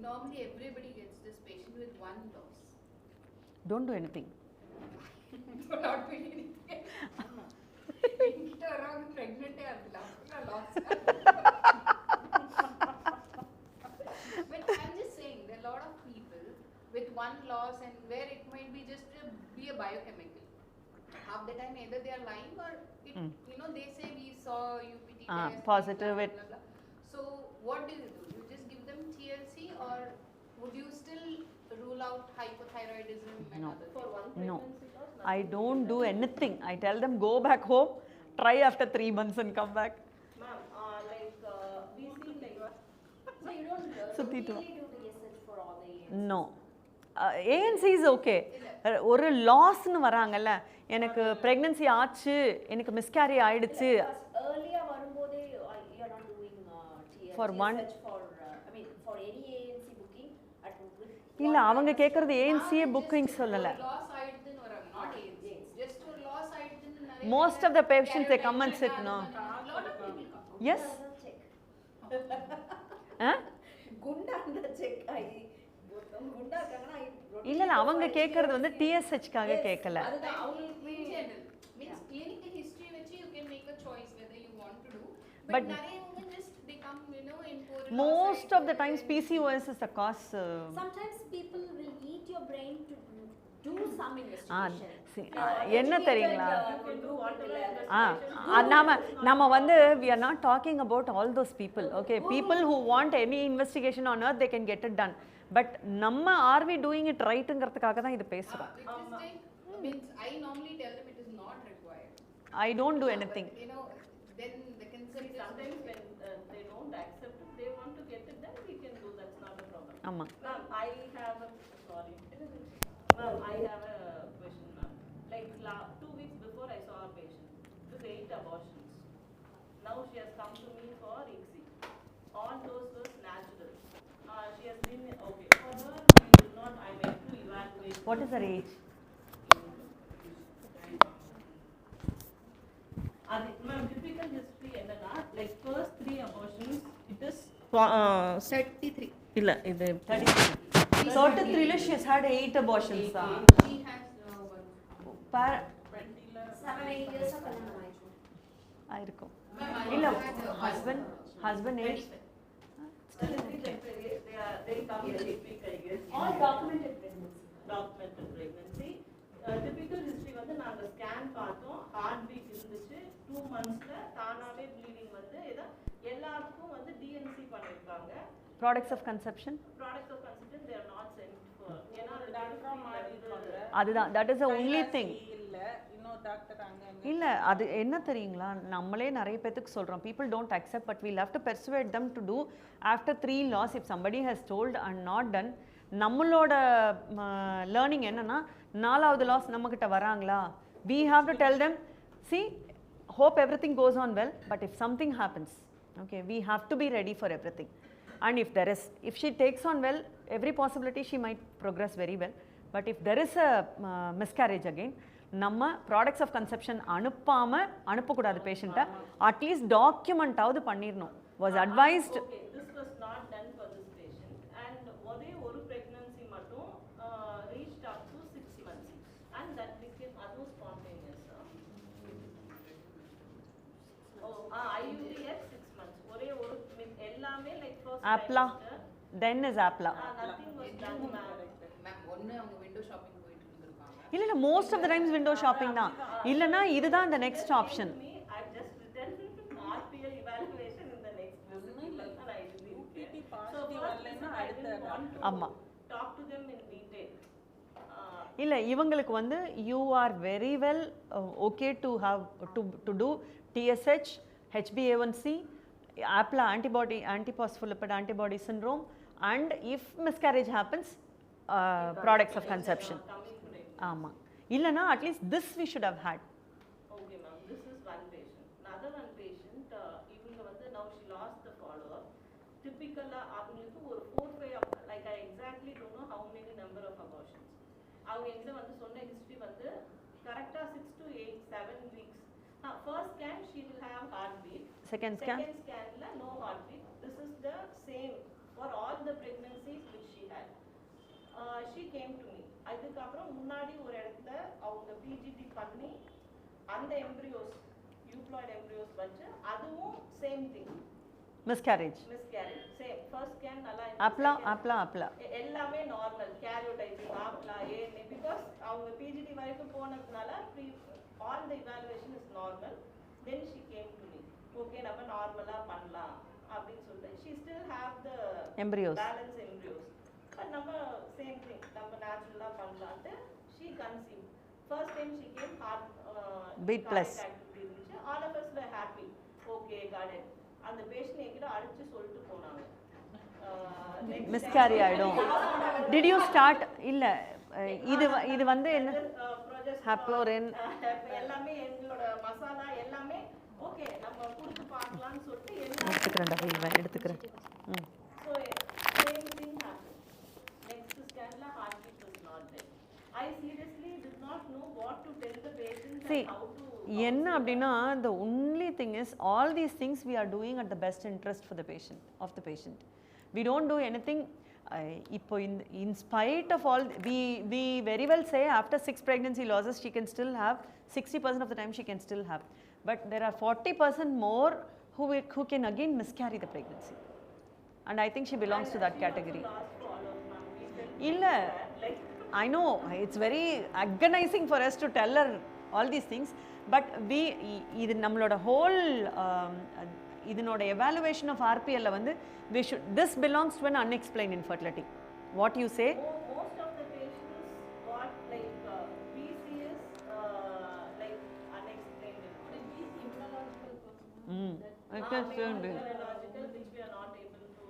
D: normally everybody gets this patient with one loss.
B: Don't do anything.
D: Not doing anything. Around pregnant loss. But I'm just saying, there are a lot of people with one loss and where it might be just be a biochemical. Half the time either they are lying or it, they say we saw UPT test,
B: positive
D: blah,
B: it.
D: blah, blah. So what do? You just give them TLC or would you still rule out hypothyroidism and
B: No.
D: other
C: For
D: things?
C: one
B: No.
C: pregnancy loss,
B: I don't do anything. I tell them go back home, try after 3 months and come back.
C: ma'am, we see like.
A: So you don't
B: சுத்திட்டு வா.
A: routinely do the research for all the years?
B: No. ANC is okay. ஒரு லாஸ்னு வராங்கல்ல, எனக்கு pregnancy ஆச்சு, எனக்கு miscarry ஆயிடுச்சு.
A: Earlier வரும்போதே you are not doing TLC
B: For one-
A: research for I mean for any ANC booking at
B: இல்ல அவங்க கேக்குறது ANC புக்கிங் சொல்லல.
D: Loss ஆயிடுதுன்னு வராங்க, not AIDS. Just ஒரு loss ஆயிடுதுன்னு நிறைய
B: Most of the patients they come and sit, no.
D: a lot of people come.
B: Yes.
A: குண்டாந்த check ஆகி குண்டா இருக்காங்கன்னா
B: இல்ல அவங்க கேக்குறது வந்து TSHக்காக கேட்கல.
A: அதுதான் அவங்களுக்கு
D: In general, means clinical history வச்சு you can make a choice whether you want to do.
B: But
D: But நிறைய women just they come, in for a
B: Most
D: loss
B: of the times PCOS is the cause.
A: sometimes people will eat your brain to do some investigation.
B: என்ன தெரியுங்களா?
C: You can do whatever
B: நம்ம வந்து we are not talking about all those people, okay? People who want any investigation on earth, they can get it done. But நம்ம are we doing it rightங்கிறதுக்காக தான் இது பேசுறோம்.
D: It is like, means I normally tell them it is not required.
B: I don't do anything.
D: But, then the consent is
C: sometimes when they don't accept it, they want to get it, then we can do, that's not a problem.
B: ஆமா.
C: Ma'am, I have a question, ma'am. Like 2 weeks before I saw a patient with 8 abortions. Now she has come to me for ICSI. All those was natural. She has been okay. For her, we did not. I went to evaluate.
B: What is her age?
C: Ma'am, typical history என்னன்னா, like first 3 abortions, it is 33. இல்ல இது 33.
B: 33 she has had 8 abortions.
D: she has one.
A: 7-8 years கல்யாணம் ஆயிடுச்சு.
B: ஆயிருக்கும்.
D: Ma'am, I
B: இல்ல
D: had a
B: husband age.
C: They come very quick, I guess.
A: All documented pregnancy.
C: Documented pregnancy. Typical history வந்து நாங்க scan பார்த்தோம், heart beat இருந்துச்சு, 2 monthsல தானாவே ப்ளீடிங் வந்து எல்லாருக்கும் வந்து DNC பண்ணிருக்காங்க.
B: Products of conception.
C: Products of conception they are not sent for. ஏன்னா டாக்டர் மாறி இருக்காங்க.
B: அதுதான், that is the only thing.
C: இல்ல இன்னொரு டாக்டர் அங்க
B: இல்லை அது என்ன தெரியுங்களா, நம்மளே நிறைய பேத்துக்கு சொல்கிறோம், people don't accept but we'll have to persuade them to do after 3 laws. If somebody has told and not done, நம்மளோட லேர்னிங் என்னன்னா, 4வது லாஸ் நம்மக்கிட்ட வராங்களா, we have to tell them, see, hope everything goes on well, but if something happens, okay, we have to be ready for everything. And if she takes on well, every possibility she might progress very well. But if there is a miscarriage again, நம்ம products of conception அனுப்பக்கூடாது பேஷண்ட்டை, at least டாக்குமெண்ட்டாவது பண்ணிடணும். Was advised.
C: Okay, this was not done for this patient and ஒரே ஒரு pregnancy மட்டும் reached up to 6 months and that became அதுவும் spontaneous. IUD at 6 months ஒரே ஒரு எல்லாமே லைக் ஃபர்ஸ்ட்
B: ஆப்லா தென் இஸ் ஆப்லா.
C: Nothing was done
D: ma'am. ஒன்று அவங்க விண்டோ ஷாப்பிங் போயிட்டு இருந்திருக்காங்க.
B: இல்லை most of the times window shopping தான். இல்லைனா இதுதான் இந்த next option.
C: I just written RPL evaluation in the next visit and I didn't get it. So வரலைன்னா அடுத்த
B: ஆமாம்
C: talk to them in detail.
B: இல்லை இவங்களுக்கு வந்து you are very well okay to have to do TSH, HbA1c, APLA antiphospholipid antibody syndrome, and if miscarriage happens, products of conception. ஆமாம், இல்லைனா at least this we should have had.
C: Okay ma'am, this is one patient. Another one patient, இவங்க வந்து now she lost the follow-up. Typically அவங்களுக்கு ஒரு 4-5 like I exactly don't know how many number of abortions. அவங்க எங்க வந்து சொன்ன history வந்து கரெக்டா 6 to 8 7 weeks. First scan she will have heartbeat.
B: Second scan
C: la no heartbeat. This is the same for all the pregnancies which she had. She came to me. அதுக்கு அப்புறம் முன்னாடி ஒரு இடத்துல அவங்க PGT பண்ணி அந்த embryos euploid embryos வச்சு அதுவும் same thing
B: miscarriage
C: same first scan நல்லா
B: APLA
C: எல்லாமே normal karyotyping APLA ANA because அவங்க PGT வரைக்கும் போனதுனால all the evaluation is normal. Then she came to me, okay நம்ம நார்மலா பண்ணலாம் அப்படினு சொல்லிட்டு she still have the
B: embryos
C: balance embryos but நம்ம same thing நம்ம naturally பண்ணலாம்னு she conceived. First time she came heart
B: beat plus
C: all of us were happy, okay got it. அந்த patient என்கிட்ட அடிச்சு சொல்லிட்டு போனாங்க
B: miscarry ஆயிடும். Did you start இல்ல இது வந்து என்ன ஹாப்ளோரின்
C: எல்லாமே எங்களோட மசாலா எல்லாமே ஓகே நம்ம கொடுத்து பார்க்கலாம்னு சொல்லிட்டு
B: எடுத்துக்கிறேன்.
C: So same thing happened. Next scan la heartbeat was not there. I seriously did not know what to tell the patient and how to
B: என்ன அப்படின்னா the only thing is all these things we are doing at the best interest for the patient. We don't do anything இப்போ in spite of all we very well say after 6 pregnancy losses she can still have 60% of the time she can still have, but there are 40% more who can again miscarry the pregnancy, and I think she belongs to that category. illa I know it's very agonizing for us to tell her all these things, but இது நம்மளோட whole இதனோட evaluation of RPL வந்து we should this belongs to an unexplained infertility. What you say?
C: Most of the patients got like BCS like unexplained immunological which we are not able to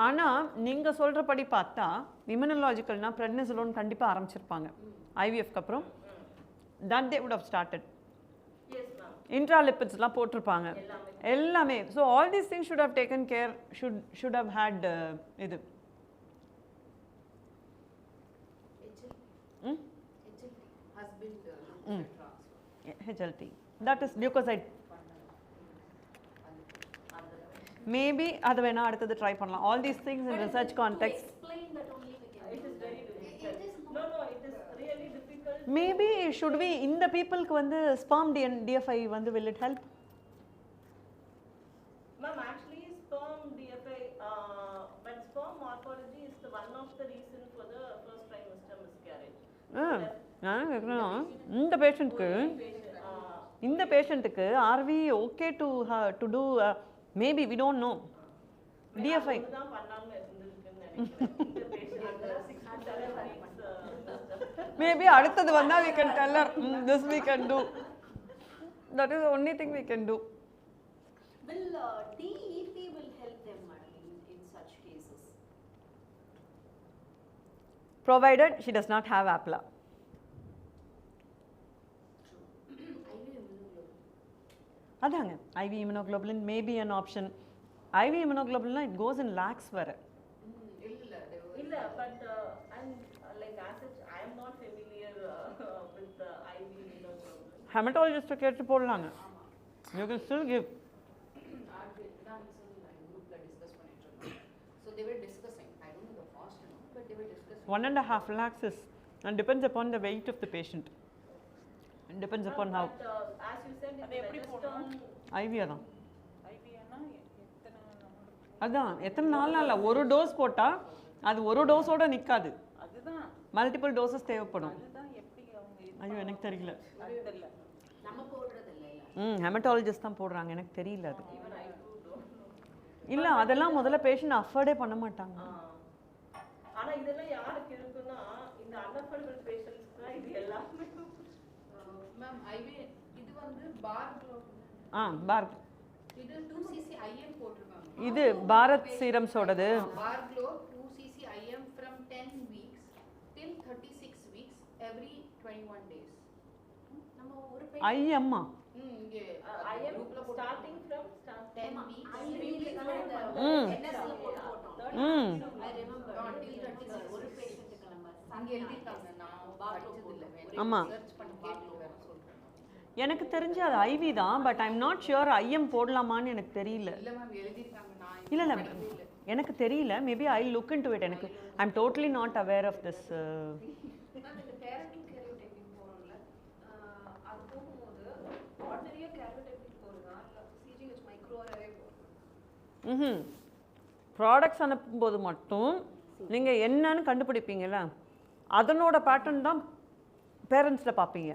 B: ஆனால் நீங்கள் சொல்கிறபடி பார்த்தா இம்யூனலாஜிக்கல்னா ப்ரெட்னிசலோன் கண்டிப்பாக ஆரம்பிச்சிருப்பாங்க ஐவிஎஃப்க்கு அப்புறம் that they would have started.
C: Yes ma'am.
B: Intralipidsலாம் போட்டிருப்பாங்க எல்லாமே. So all these things should have taken care, should have had இது HLT, that is leukocyte. Maybe அது வேணா அடுத்தது ட்ரை பண்ணலாம். All these things in research context.
E: Explain that only we can.
C: It is very difficult. No, it is really difficult.
B: Maybe should we in the people க்கு வந்து sperm DFI வந்து will it help?
C: Ma'am, actually sperm DFI but sperm morphology is the one of the reason for the first trimester miscarriage.
B: நான் கேக்குறேன் இந்த பேஷண்ட்டுக்கு are we okay to do maybe we don't know DFI
C: தான் பண்ணாம இருந்திருக்குன்னு நினைக்கிறேன் இந்த patient 6 to 7 weeks
E: Maybe அடுத்தது வந்தா we can tell her this we can do. That is the only thing we can do.
A: Will DEP will help them, madam, in such cases?
E: Provided she does not have APLA. அதாங்க IV immunoglobulin may be an option. IV immunoglobulin it goes in lakhs வர.
C: இல்ல but and like as such I am not familiar with the IV immunoglobulin.
E: Hematologist கேட்டு போடலாங்க. You can still give.
D: So they were discussing. I don't know the cost, but they were discussing.
E: 1.5 lakhs is and depends upon the weight of the patient. It depends upon how.
C: But as you said
B: அது எப்படி போடணும்?
E: IV அதான்.
C: IV னா எத்தனை நமக்கு
E: அதான் எத்தனை நாள்ல ஒரு டோஸ் போட்டா அது ஒரு டோஸோட நிக்காது.
C: அதுதான்
E: மல்டிபிள் டோசஸ் தேவைப்படும்.
C: அதுதான் எப்படி அவங்க
E: ஐயோ எனக்கு தெரியல.
C: தெரியல.
D: நம்ம போடுறது இல்ல.
E: ஹெமட்டாலஜிஸ்ட் தான் போடுறாங்க எனக்கு தெரியல அது.
C: Even I too don't know.
E: இல்ல அதெல்லாம் முதல்ல பேஷண்ட் அஃபோர்டே பண்ண மாட்டாங்க.
C: ஆனா இதெல்லாம் யாருக்கு இருக்குன்னா இந்த அன்அஃபோர்டபிள் பேஷண்ட்ஸ்க்கு தான் இது எல்லாமே.
D: மேம் ஐவி இது வந்து பார்
E: பார்
D: இது 2cc IM போட்டுருக்காங்க.
E: இது பாரத் சீரம்ஸோடது.
D: பார் glow 2cc IM from 10 weeks till 36 weeks every 21 days. நம்ம ஒரு
E: ஐஎம்மா
D: இங்க
C: I am starting from
D: 10 weeks.
A: NSL போட்டோம். I remember. ஒரு பேஷண்ட்டுக்கு நம்ம
D: அங்க எழுதிருக்காங்க. நான் படிச்சது இல்ல.
E: ஆமா.
D: சர்ச் பண்ணி கேட்டு வேற சொல்றேன்.
E: எனக்கு தெரிஞ்சு அது ஐவி தான் but I am not sure IM போடலாமான்னு எனக்கு தெரியல.
D: இல்ல மேம் எழுதிருக்காங்க. நான்
E: இல்ல எனக்கு தெரியல maybe I look into it. எனக்கு I am totally not aware of this.
F: Ma'am இந்த பேரண்டிங் கேரியோடைப்பிங் போறோம்ல அது போகும்போது ஆர்டினரியா கேரியோடைப்பிங் போறதா இல்ல சிஜிஹெச் மைக்ரோ அரே போறதா?
E: ப்ராடக்ட்ஸ் அனுப்பும்போது மட்டும் நீங்கள் என்னன்னு கண்டுபிடிப்பீங்களா அதனோட பேட்டர்ன் தான் பேரண்ட்ஸில் பார்ப்பீங்க.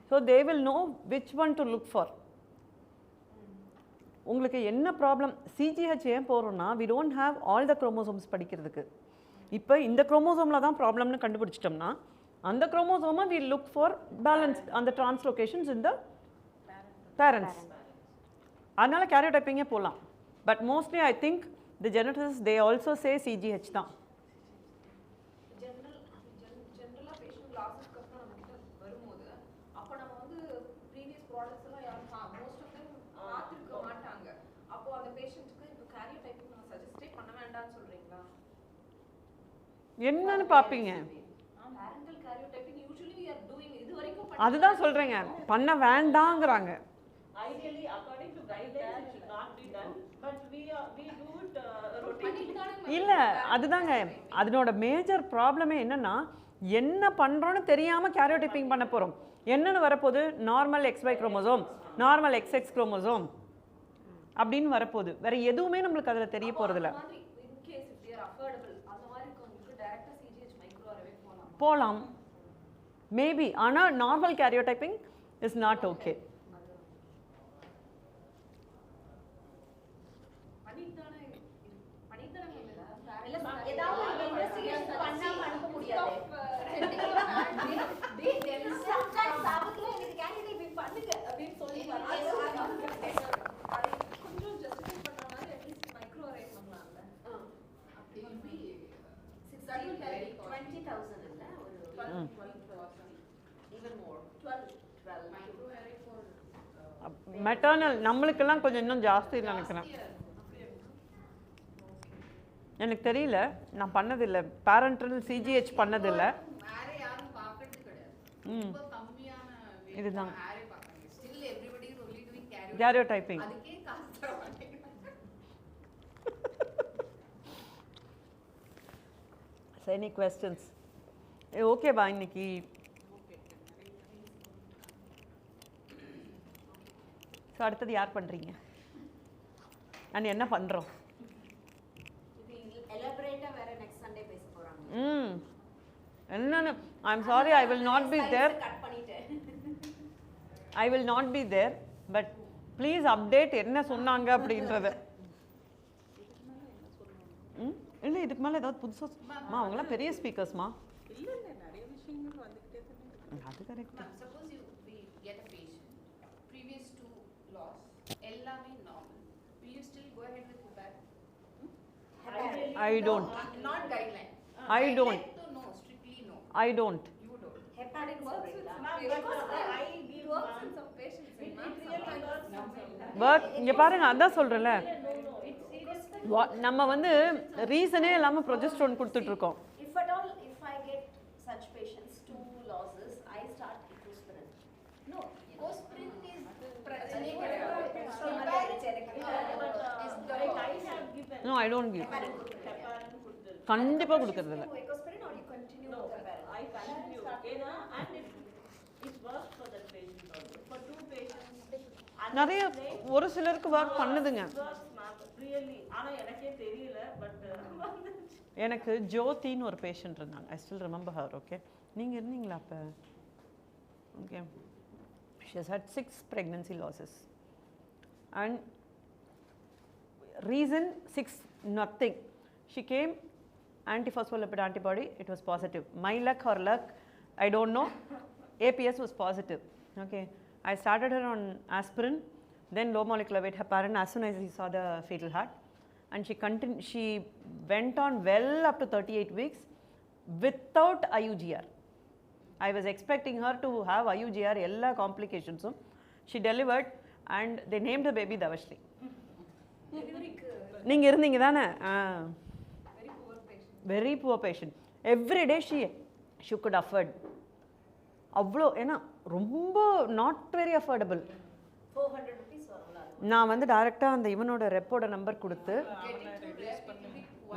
E: So they will know which one to look for. உங்களுக்கு என்ன ப்ராப்ளம் சிஜிஹெச் ஏன் போகிறோன்னா we don't have all the chromosomes படிக்கிறதுக்கு. இப்போ இந்த குரோமோசோமில் தான் ப்ராப்ளம்னு கண்டுபிடிச்சிட்டோம்னா அந்த குரோமோசோமை வி லுக் ஃபார் பேலன்ஸ் அந்த டிரான்ஸ்லோகேஷன்ஸ் இந்த பேரண்ட்ஸ். அதனால் கேரியோடைப்பிங்கே போகலாம். But mostly I think the geneticist they also say CGH தான்.
F: ஜெனரலா பேஷண்ட் கிளாஸஸ்க்கு அப்புறம் நம்ம கிட்ட வரும்போது அப்ப நம்ம வந்து ப்ரீவியஸ் ப்ராடக்ட்ஸ் எல்லாம் யாரும் மோஸ்ட் ஆஃப் देम பார்த்திருக்க மாட்டாங்க. அப்போ அந்த பேஷண்ட்க்கு இப்போ கேரியோடைப்பிங் நம்ம சஜஸ்டே பண்ண வேண்டாம்னு சொல்றீங்களா?
E: என்னன்னு பார்ப்பீங்க.
F: Parental karyotyping usually we are doing இது வரைக்கும்
E: அதுதான் சொல்கிறேங்க பண்ண வேண்டாங்கிறாங்க.
C: Ideally, according to guidelines, it should not be done, but we do it routine.
E: இல்லை அதுதாங்க அதனோட மேஜர் ப்ராப்ளமே என்னன்னா என்ன பண்ணுறோன்னு தெரியாமல் கேரியோடைப்பிங் பண்ண போகிறோம். என்னென்னு வரப்போகுது normal XY chromosome normal XX chromosome அப்படின்னு வரப்போகுது. வேறு எதுவுமே நம்மளுக்கு அதில் தெரிய போகிறதில்ல.
F: மாதிரி in case if they are affordable அந்த மாதிரி உங்களுக்கு டைரக்டா சிஜிஹெச் மைக்ரோ அரே
E: போகலாம் மேபி. ஆனால் normal karyotyping is not okay.
A: ஏதாவது இன்வெஸ்டிகேஷன் பண்ணாம அனுப்ப முடியாது. Sometimes அவங்களே எனக்கு கேண்டிடேட் பண்ணுங்க அப்படின்னு சொல்லி
F: கொஞ்சம் ஜஸ்டிஃபை பண்ண மாதிரி அட்லீஸ்ட் மைக்ரோ அரே பண்ணலாம்ல.
D: It will be
A: 20,000 இல்ல ஒரு
F: 12,000
A: even more 12
D: micro array for
E: maternal நம்மளுக்கெல்லாம் கொஞ்சம் இன்னும் ஜாஸ்தி நினைக்கிறேன். எனக்கு தெரியல நான் பண்ணதில்லை. பேரண்டல் சிஜிஹெச் பண்ணதில்லை.
D: array யாரும் பார்க்கிறது கிடையாது. ரொம்ப கம்மியான
E: இதுதான்.
D: array பார்க்கறாங்க. Still everybody is only doing
E: karyotyping.
D: அதுக்கே காசு தர மாட்டேங்கிறாங்க.
E: Any questions? ஓகேவா இன்னைக்கு? ஸோ அடுத்தது யார் பண்ணுறீங்க அண்ட் என்ன பண்ணுறோம்?
A: இது எலாபரேட்டா வேற நெக்ஸ்ட் சண்டே பேச போறாங்க.
E: என்னன்னு I am sorry I will not be there.
A: Cut பண்ணிட்டேன்.
E: I will not be there but please update என்ன சொன்னாங்க அப்படின்றத. இல்லை இதுக்கு மேலே ஏதாவது புதுசாக அவங்களாம் பெரிய ஸ்பீக்கர்ஸ்மா.
C: இல்ல நிறைய விஷயங்கள் வந்துகிட்டே
E: அது correct.
D: Ma'am, suppose we get a patient, previous to loss, எல்லாமே normal. Will you still go ahead with heparin?
E: I don't.
D: Not guideline.
E: I don't.
D: Guideline to no, strictly no.
E: I don't.
D: You don't.
F: Heparin works with some
C: Ma'am,
F: patients.
C: because I
F: It
C: give
F: works in
C: one.
F: some patients.
C: It
F: ma'am.
C: really works in some.
E: But இங்கே பாருங்க, அதான் சொல்கிறேன்ல,
C: No, it's seriously.
E: நம்ம வந்து ரீசனே இல்லாமல் progesterone கொடுத்துட்ருக்கோம்.
A: If at all, if I get such patients, 2 losses, I start ecosprin.
F: No, ecosprin is
E: No, I don't give. கண்டிப்பாக கொடுக்கறதில்ல.
A: Ecosprin or you continue with heparin?
C: I continue. And it works for the patient also. For 2 patients.
E: நிறைய ஒரு சிலருக்கு work பண்ணுதுங்க.
C: Works, ma'am. Really. ஆனா எனக்கே தெரியல, but
E: எனக்கு ஜோதின்னு ஒரு பேஷண்ட் இருந்தாங்க. I still remember her. Okay, நீங்கள் இருந்தீங்களா அப்போ? Okay, she has had 6 pregnancy losses and reason 6 nothing. She came, antiphospholipid antibody, it was positive. My luck or luck, I don't know. APS was positive. Okay, I started her on aspirin, then low molecular weight heparin as soon as he saw the fetal heart, and she went on well up to 38 weeks without IUGR. I was expecting her to have IUGR, எல்லா complications. She delivered and they named the baby Dhavasree. நீங்கள் இருந்தீங்க தானே? Very poor patient. Every day she could afford. அவ்வளோ, ஏன்னா ரொம்ப not very affordable.
A: 400 rupees வரும்ல.
E: நான் வந்து டைரெக்டாக அந்த இவனோட ரெப்போட நம்பர் கொடுத்து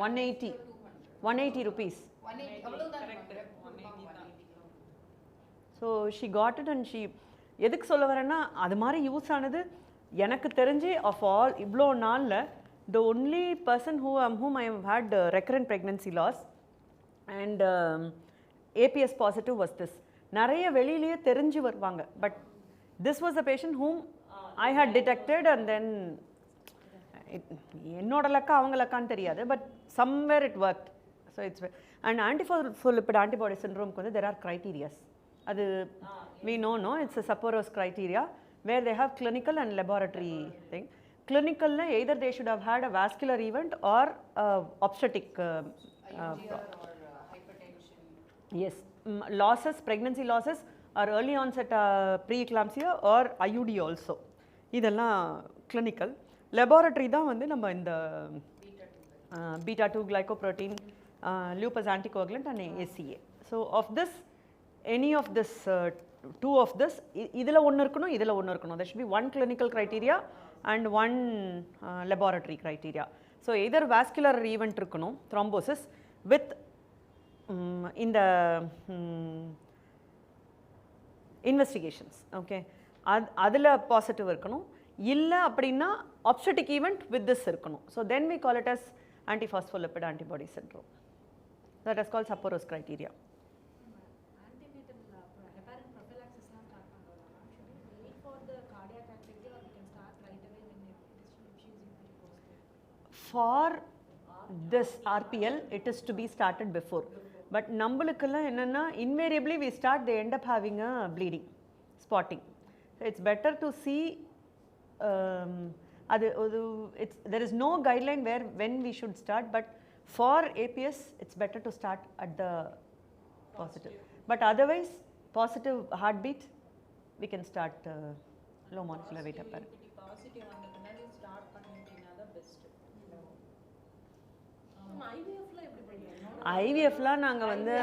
E: 180 rupees.
D: 180 அவ்வளவுதான்.
E: So she got it and she, எதுக்கு சொல்ல வரேன்னா, அது மாதிரி யூஸ் ஆனது எனக்கு தெரிஞ்சு ஆஃப் ஆல் இவ்வளோ நாளில் the only person whom I have had recurrent pregnancy loss and APS positive was this. நிறைய வெளியிலேயே தெரிஞ்சு வருவாங்க, but this was a patient whom I had detected and then என்னோட லக்கா அவங்க லக்கான்னு தெரியாது, but somewhere it worked. So it's, and antiphospholipid antibody syndrome வந்து there are criteria. அது we know, no, it's a Sapporo's criteria where they have clinical and laboratory thing. Clinical, either they should have had a vascular event or obstetric
D: IUGR or hypertension.
E: yes, losses, pregnancy losses are early onset preeclampsia or IUD also. இதெல்லாம் clinical. Laboratory தான் வந்து நம்ம இந்த beta 2 glycoprotein, lupus anticoagulant and ACA. So of this, any of this 2 of this, இதில் ஒன்று இருக்கணும், இதில் ஒன்று இருக்கணும். There should be one clinical criteria and one laboratory criteria. So either vascular event இருக்கணும், thrombosis with இந்த investigations. Okay, அதில் positive இருக்கணும். இல்லை அப்படின்னா obstetric event with this இருக்கணும். So then we call it as antiphospholipid antibody syndrome. That is called Sapporo's criteria. For this RPL, it is to be started before. But நம்மளுக்கெல்லாம் என்னென்னா, invariably we start, they end up having a bleeding, spotting. So it's better to see, there is no guideline when we should start, but for APS, it's better to start at the positive. But otherwise, positive heartbeat, we can start low molecular weight heparin.
C: Positive அந்த பின்னாடி start பண்ணிட்டீங்கன்னா தான் best.
F: IVF-ல எப்படி பண்ணுவீங்க?
E: ஐவிஎஃப்லாம் நாங்கள் வந்து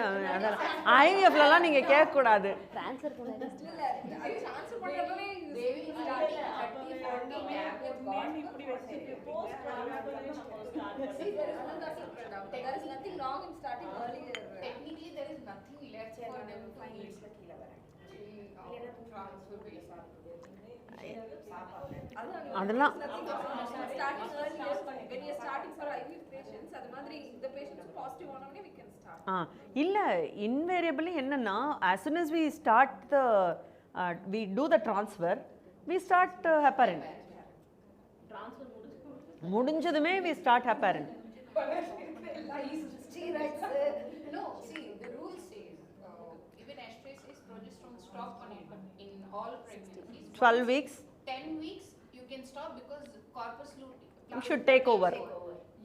E: ஐவிஎஃப்லலாம் நீங்கள் கேட்கக்கூடாது.
A: ட்ரான்ஸ்ஃபர் பண்ண
F: transfer பண்றப்பவே
D: They will start 30, 40 gap with God.
C: இப்படி வச்சுட்டு போஸ்ட் ட்ரான்ஸ்ஃபர் நம்ம start
F: See, there is nothing wrong in starting earlier.
D: Technically, there is nothing left for them to eat. Transfer based.
E: அதெல்லாம்
F: Starting earlier, when you are starting for IVF patients, அது மாதிரி இந்த patients positive ஆனவனே we can start.
E: இல்லை, invariably என்னென்னா, as soon as we start we do the transfer, we start heparin. முடிஞ்சதுமே we start heparin.
D: No, see, the rule says, even estrase says progesterone
E: 12 weeks
D: 10 weeks you can stop because corpus luteum
E: you should take over.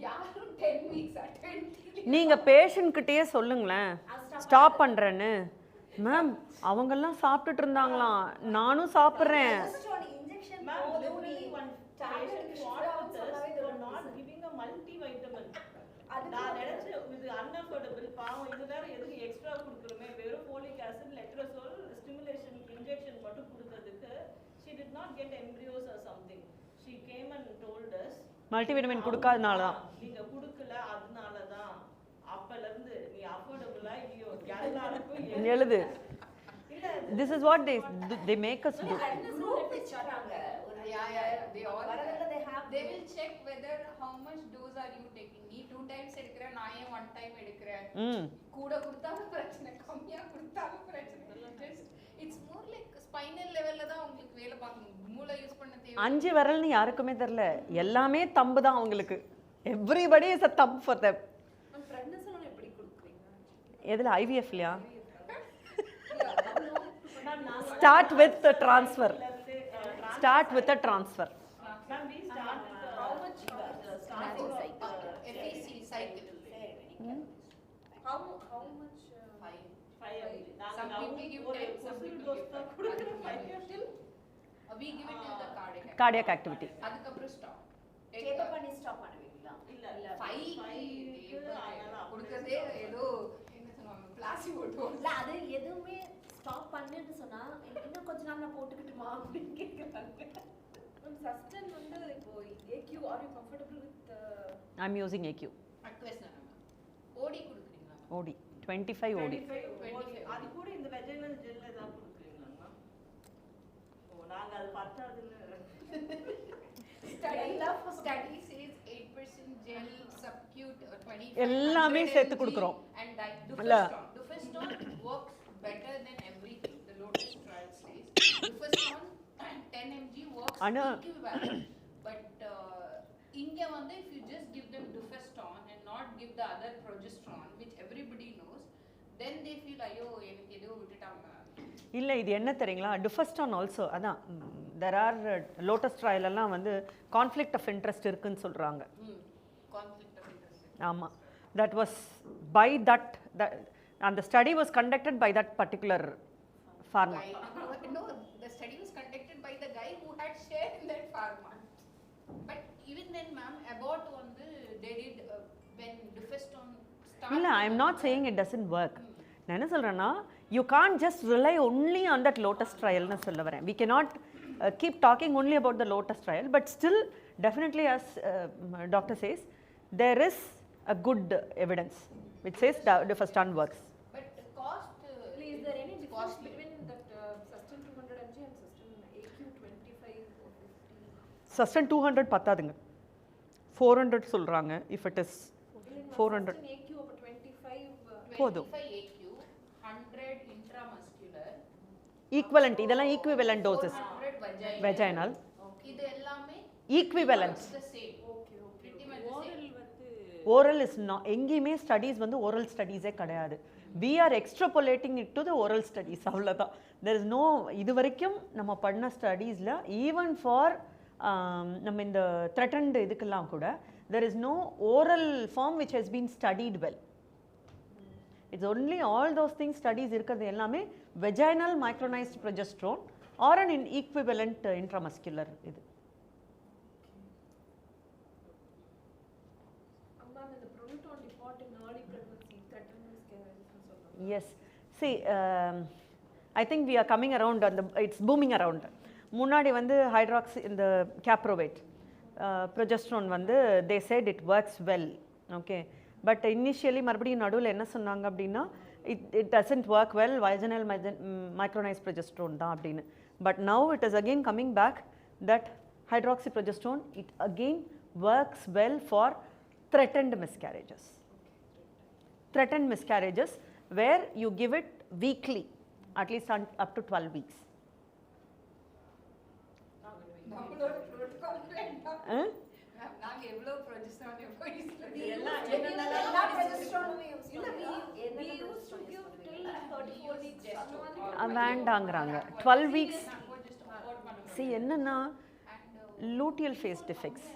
D: யாரும் 10 weeks at 20
E: நீங்க patient கிட்டயே சொல்லுங்களேன் stop பண்றேன்னு. Ma'am அவங்கெல்லாம் சாப்பிட்டுட்டு இருந்தாங்களாம், நானும் சாப்பிட்றேன்.
B: Ma'am, literally one patient wanted us for not giving a multivitamin. நான் நினைச்சு இது unaffordable பாவம், இது வேற எதுக்கு எக்ஸ்ட்ரா கொடுக்குறோமே, வெறும் folic acid, letrozole, stimulation injection மட்டும் கொடுத்ததுக்கு she did not get embryos or something. She came and told us
E: multivitamin கொடுக்காதனால தான்.
B: நீங்க கொடுக்கல, அதனால தான். அப்பல இருந்து நீ அஃபோர்டபிளா இல்லையோ எல்லாருக்கும்
E: எழுது. This is what they make us do.
D: They will check whether how much dose are you taking. நீ 2 times எடுக்கற, நான் ஏன் 1 time எடுக்கறேன். கூட கொடுத்தாலும் பிரச்சனை, கம்மியா கொடுத்தாலும் பிரச்சனை. It's more like spinal levelல தான் உங்களுக்கு வேலை பார்க்கணும். மூளை யூஸ் பண்ண தேவை. 5
E: விரல்னு யாருக்குமே தெரியல, எல்லாமே தம்பு தான் அவங்களுக்கு. Everybody is a thumb for them.
F: பிரெக்னன்சில எப்படி கொடுக்குறீங்க?
E: எதுல IVF-லயா? Start with the transfer. Start with a transfer.
B: Ma'am, we start with how much starting
D: FEC cycle.
F: How much?
B: 5.
D: Some people give 10, some people give 5. We give it till the
E: Cardiac activity.
D: அதுக்கப்புறம் stop.
A: சேப்ப பண்ணி stop பண்ணுவீங்களா?
B: இல்ல
D: 5 கொடுக்கதே ஏதோ என்ன சொல்லுவாங்க, placebo dose.
A: இல்ல அது எதுவுமே ஸ்டாப் பண்ணுன்னு சொன்னா இன்னும் கொஞ்ச நாள் நான் போட்டுக்கிட்டுமா அப்படின்னு கேக்குறாங்க.
F: சஸ்டென் வந்து இப்போ AQ, are you comfortable with
E: I'm using AQ.
D: அக்வெஸ்னா OD கொடுக்குறீங்களா?
E: OD 25 OD.
B: 25 அது கூட இந்த வெஜைனல் ஜெல்ல தான் கொடுக்குறீங்களா? ஓ நாங்க அது பத்தாதுன்னு
D: study says 8% gel subcute 25
E: எல்லாமே சேர்த்து கொடுக்கிறோம்.
D: and Dufeston works better than everything. The Lotus trial says Dufeston 10 mg works equivalent, but India வந்து if you just give them Dufeston and not give the other progesterone which everybody knows, then they feel ஐயோ எனக்கு ஏதோ விட்டுட்டாங்க.
E: இல்லை இது என்ன தெரியுங்களா, Duphaston also அதான் தெர் ஆர் லோட்டஸ் ட்ரையல் எல்லாம் வந்து கான்ஃப்ளிக்ட் ஆஃப் இன்ட்ரெஸ்ட் இருக்குன்னு சொல்கிறாங்க. ஆமாம், தட் வாஸ் பை தட் அந்த study was conducted by that particular pharma.
D: No, the study was conducted by the guy who had shared in that pharma. But even then, ma'am, about வந்து they did when Dufeston started.
E: இல்லை, I am not saying it doesn't work. நான் என்ன சொல்கிறேன்னா, you can't just rely only on that lotus trial னு சொல்ல வரேன். We cannot keep talking only about the lotus trial, but still definitely as doctor says, there is a good evidence which says Dufeston works.
D: But cost,
F: is there any difference between that Sustain 200 mg and Sustain AQ 25 or 50?
E: Sustain 200 பத்தாதுங்க, 400 சொல்கிறாங்க. if it is 400
F: Sustain AQ அப்ப 25
E: போதும்.
D: 25 AQ, 100 intramuscular,
E: equivalent, இதெல்லாம் ஈக்குவிவலண்ட் doses.
D: 100
E: vaginal
D: இது எல்லாமே
E: ஈக்குவிவலன்ஸ்.
D: the same. Okay, pretty much the same.
E: Oral is not, எங்கேயுமே studies வந்து oral ஸ்டடீஸே கிடையாது. we are extrapolating it to the oral studies, அவ்வளோதான். there is no, இது வரைக்கும் நம்ம பண்ண ஸ்டடீஸில் ஈவன் ஃபார் நம்ம இந்த த்ரெட்டன்ட் இதுக்கெல்லாம் கூட there is no oral form which has been studied well. it's only all those things studies இருக்கிறது எல்லாமே vaginal micronized progesterone or an equivalent intramuscular இது. Yes, see, I think we are coming around on the, it's booming around. முன்னாடி வந்து hydroxy இந்த கேப்ரோவேட் progesterone வந்து they said it works well, okay, but initially மறுபடியும் நடுவில் என்ன சொன்னாங்க அப்படின்னா it doesn't work well, vaginal micronized progesterone தான் அப்படின்னு. but now it is again coming back that hydroxyprogesterone, it again works well for threatened miscarriages. Threatened miscarriages where you give it weekly, at least up to 12 weeks.
D: நாங்க எவ்வளவு progesterone
E: வேண்டாங்கிறாங்க 12 weeks. see என்னன்னா luteal phase defects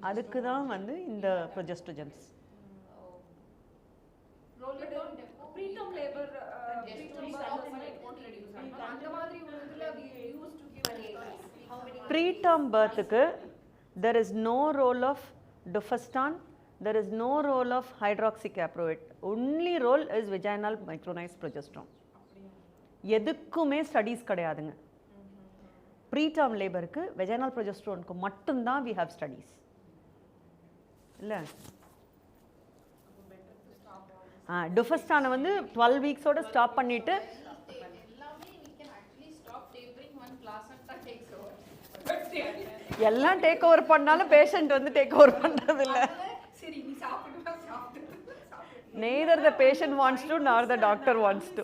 E: அதுக்கு தான் வந்து இந்த progestogens.
F: preterm labor preterm birth reduce அந்த மாதிரி உள்ளதுல we used to give an ARS. How many
E: Preterm birthக்கு there is no role of dufastan, there is no role of hydroxycaproate. Only role is vaginal micronized progesterone. எதுக்குமே studies கிடையாதுங்க. ப்ரீடர்ம் லேபருக்கு vaginal ப்ரொஜெஸ்ட்ரோனுக்கு மட்டும்தான் we have studies. இல்லை டுஃபஸ்டானை வந்து 12 வீக்ஸோட stop பண்ணிட்டு எல்லாம் take over பண்ணாலும் patient வந்து take over பண்றது இல்ல. neither the patient wants to nor the doctor wants to.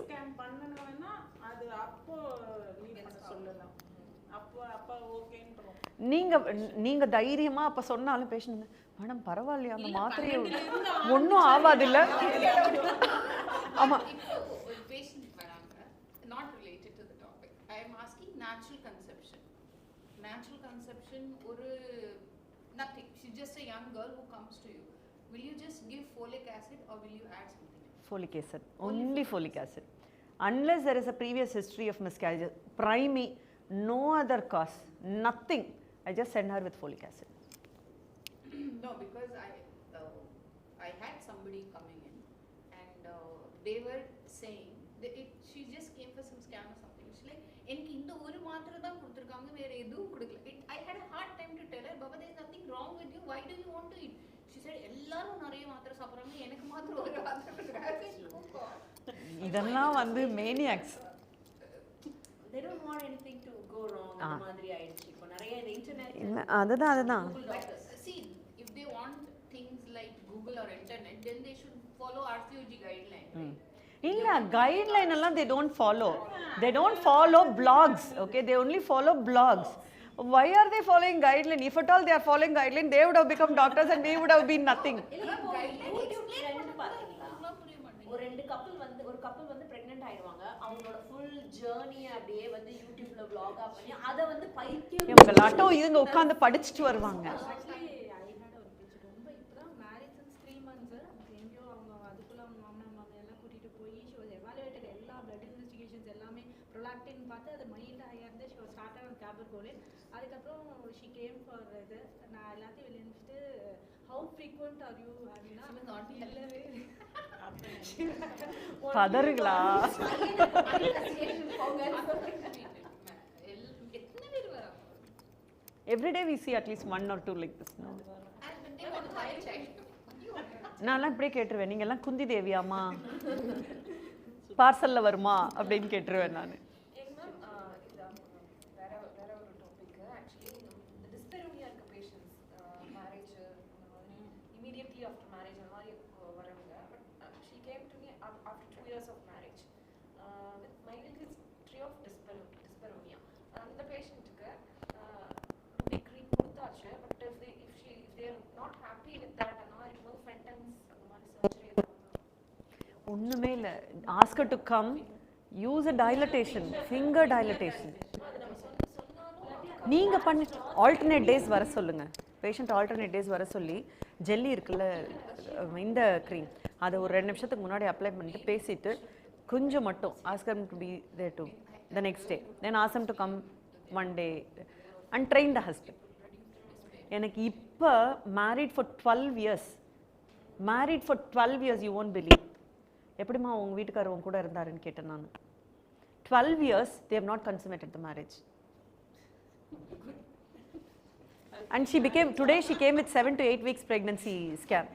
C: அது அப்போ சொல்லலாம். அப்போ ஓகேன்றோம்.
E: நீங்க தைரியமா அப்ப சொன்னாலும் பேஷண்ட் மேடம் பரவாயில்லையா அந்த மாத்திரையை ஒன்றும் ஆகாது இல்லை. ஆமா
D: not related to the topic. I am asking natural conception or nothing. She's just a young girl who comes to you. Will you just give folic acid or will you add something?
E: Folic acid, only folic acid. Unless there is a previous history of miscarriages, primary, no other cause, nothing. I just send her with folic acid.
D: No, because I had somebody coming in and they were saying that she just came for some scan or something. She's like, எனக்கு இந்த ஒரு மாத்திரை தான் கொடுத்துருக்காங்க, வேற எதுவும் கொடுக்கல. I had a hard time to tell her, Baba, there is nothing wrong with you. Why do you want to eat? She said, எல்லாரும் நிறைய மாத்திரை சாப்பிட்றாங்க, எனக்கு மாத்திரை ஒரு மாத்திரை கொடுக்குறாங்க.
E: இதெல்லாம் வந்து maniacs.
B: They don't want anything to go wrong. அந்த மாதிரி ஆயிடுச்சு. இப்போ நிறைய இந்த இன்டர்நெட்
E: அதுதான்
D: see, if they want things like Google or internet, then they should follow RCOG guideline, right?
E: இல்ல கைட்லைன் எல்லாம் they don't follow blogs, okay, they only follow blogs. Why are they following guideline? If at all they are following guideline, they would have become doctors and we would have been nothing.
A: ஒரு கப்பல் வந்து pregnant ஆயிடுவாங்க, அவங்களோட full journey அப்படியே வந்து யூடியூப்ல vlog-ஆ பண்ணி அதை வந்து பைத்தியம்
E: இவங்க லாட்டம் இதுங்க உட்கார்ந்து படிச்சிட்டு வருவாங்க.
G: அதுக்கப்புறம் she came for இது நான் எல்லாத்தையும் வெளியிட்டு how frequent are you அப்படின்னா இல்லவே
E: பதறுங்களா every day we see at least one or two like this, no? நான்லாம் இப்படியே கேட்டுருவேன், நீங்க எல்லாம் குந்தி தேவியாமா பார்சல்ல வருமா அப்படின்னு கேட்டுருவேன் நான். ஒண்ணுமே இல்ல, ask her to come, use a dilatation, finger dilatation. நீங்க பண்ணி alternate days வர சொல்லுங்க, patient alternate days வர சொல்லி ஜெல்லி இருக்குல்ல இந்த cream அதை ஒரு 2 நிமிஷத்துக்கு முன்னாடி அப்ளை பண்ணிட்டு பேசிட்டு கொஞ்சம் மட்டும் ask them to be there to the next day, then ask them to come one day and train the husband. எனக்கு இப்போ married for 12 years, you won't believe. எப்படிமா உங்க வீட்டுக்காரர் உங்க கூட இருந்தாருன்னு கேட்டேன் நான். 12 years they have not consummated the marriage. And today she came with 7 to 8 weeks pregnancy scam.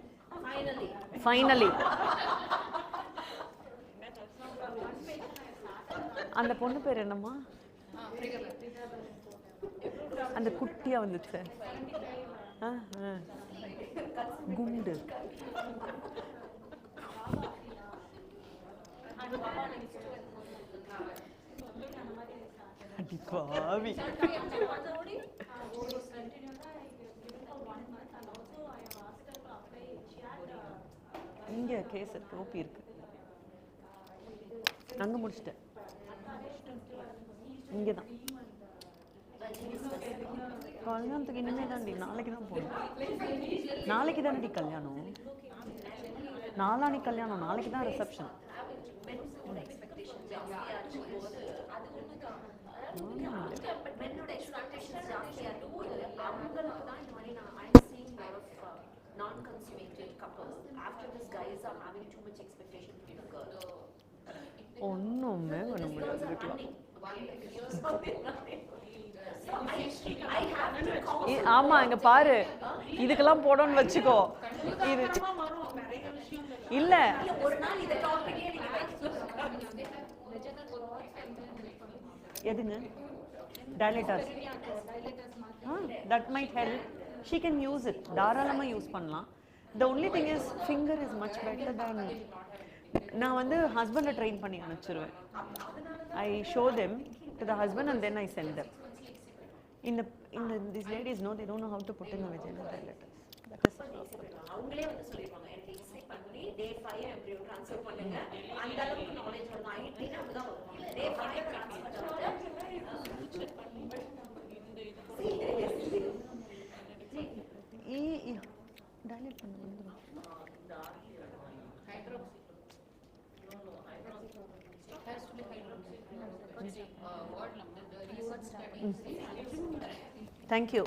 E: Finally. அந்த பொண்ணு பேர் என்னம்மா? அந்த குட்டியா வந்துச்சு குண்டு. அடி பாவி. இங்க கேஸ் இருக்கு, ஓபி இருக்கு, அங்க முடிச்சிட்டேன். இங்கதான் கல்யாணத்துக்கு இனிமே தாண்டி, நாளைக்கு தான் போகணும். நாளைக்கு தானடி கல்யாணம், நாளானிக்கு கல்யாணம், நாளைக்கு தான் ரிசப்ஷன். ஒன்றுமே பண்ண முடியாது இதுக்கெல்லாம். ஆமா, இங்க பாரு, இதுக்கெல்லாம் போடணும்னு வச்சுக்கோ. இது இல்ல, எதுங்க dilators, that might help. She can use it, தாராளமாக யூஸ் பண்ணலாம். The only thing is finger is much better than. நான் வந்து ஹஸ்பண்டை ட்ரெயின் பண்ணி அனுப்பிச்சிருவேன். I show them to the husband and then I sent them. இந்த these ladies know, they don't know how to put in a vaginal dilator. That is
A: அவங்களே வந்து சொல்லிருப்பாங்க, எனக்கு எக்ஸ்ரே பண்ணி டே 5 எம்ப்ரியோ ட்ரான்ஸ்ஃபர் பண்ணுங்க, அந்த அளவுக்கு நாலேஜ் வரும். ஐடினா அப்படிதான் வரும். டே 5 ட்ரான்ஸ்ஃபர்
E: டைலேட் பண்ண வந்துடும். Thank you.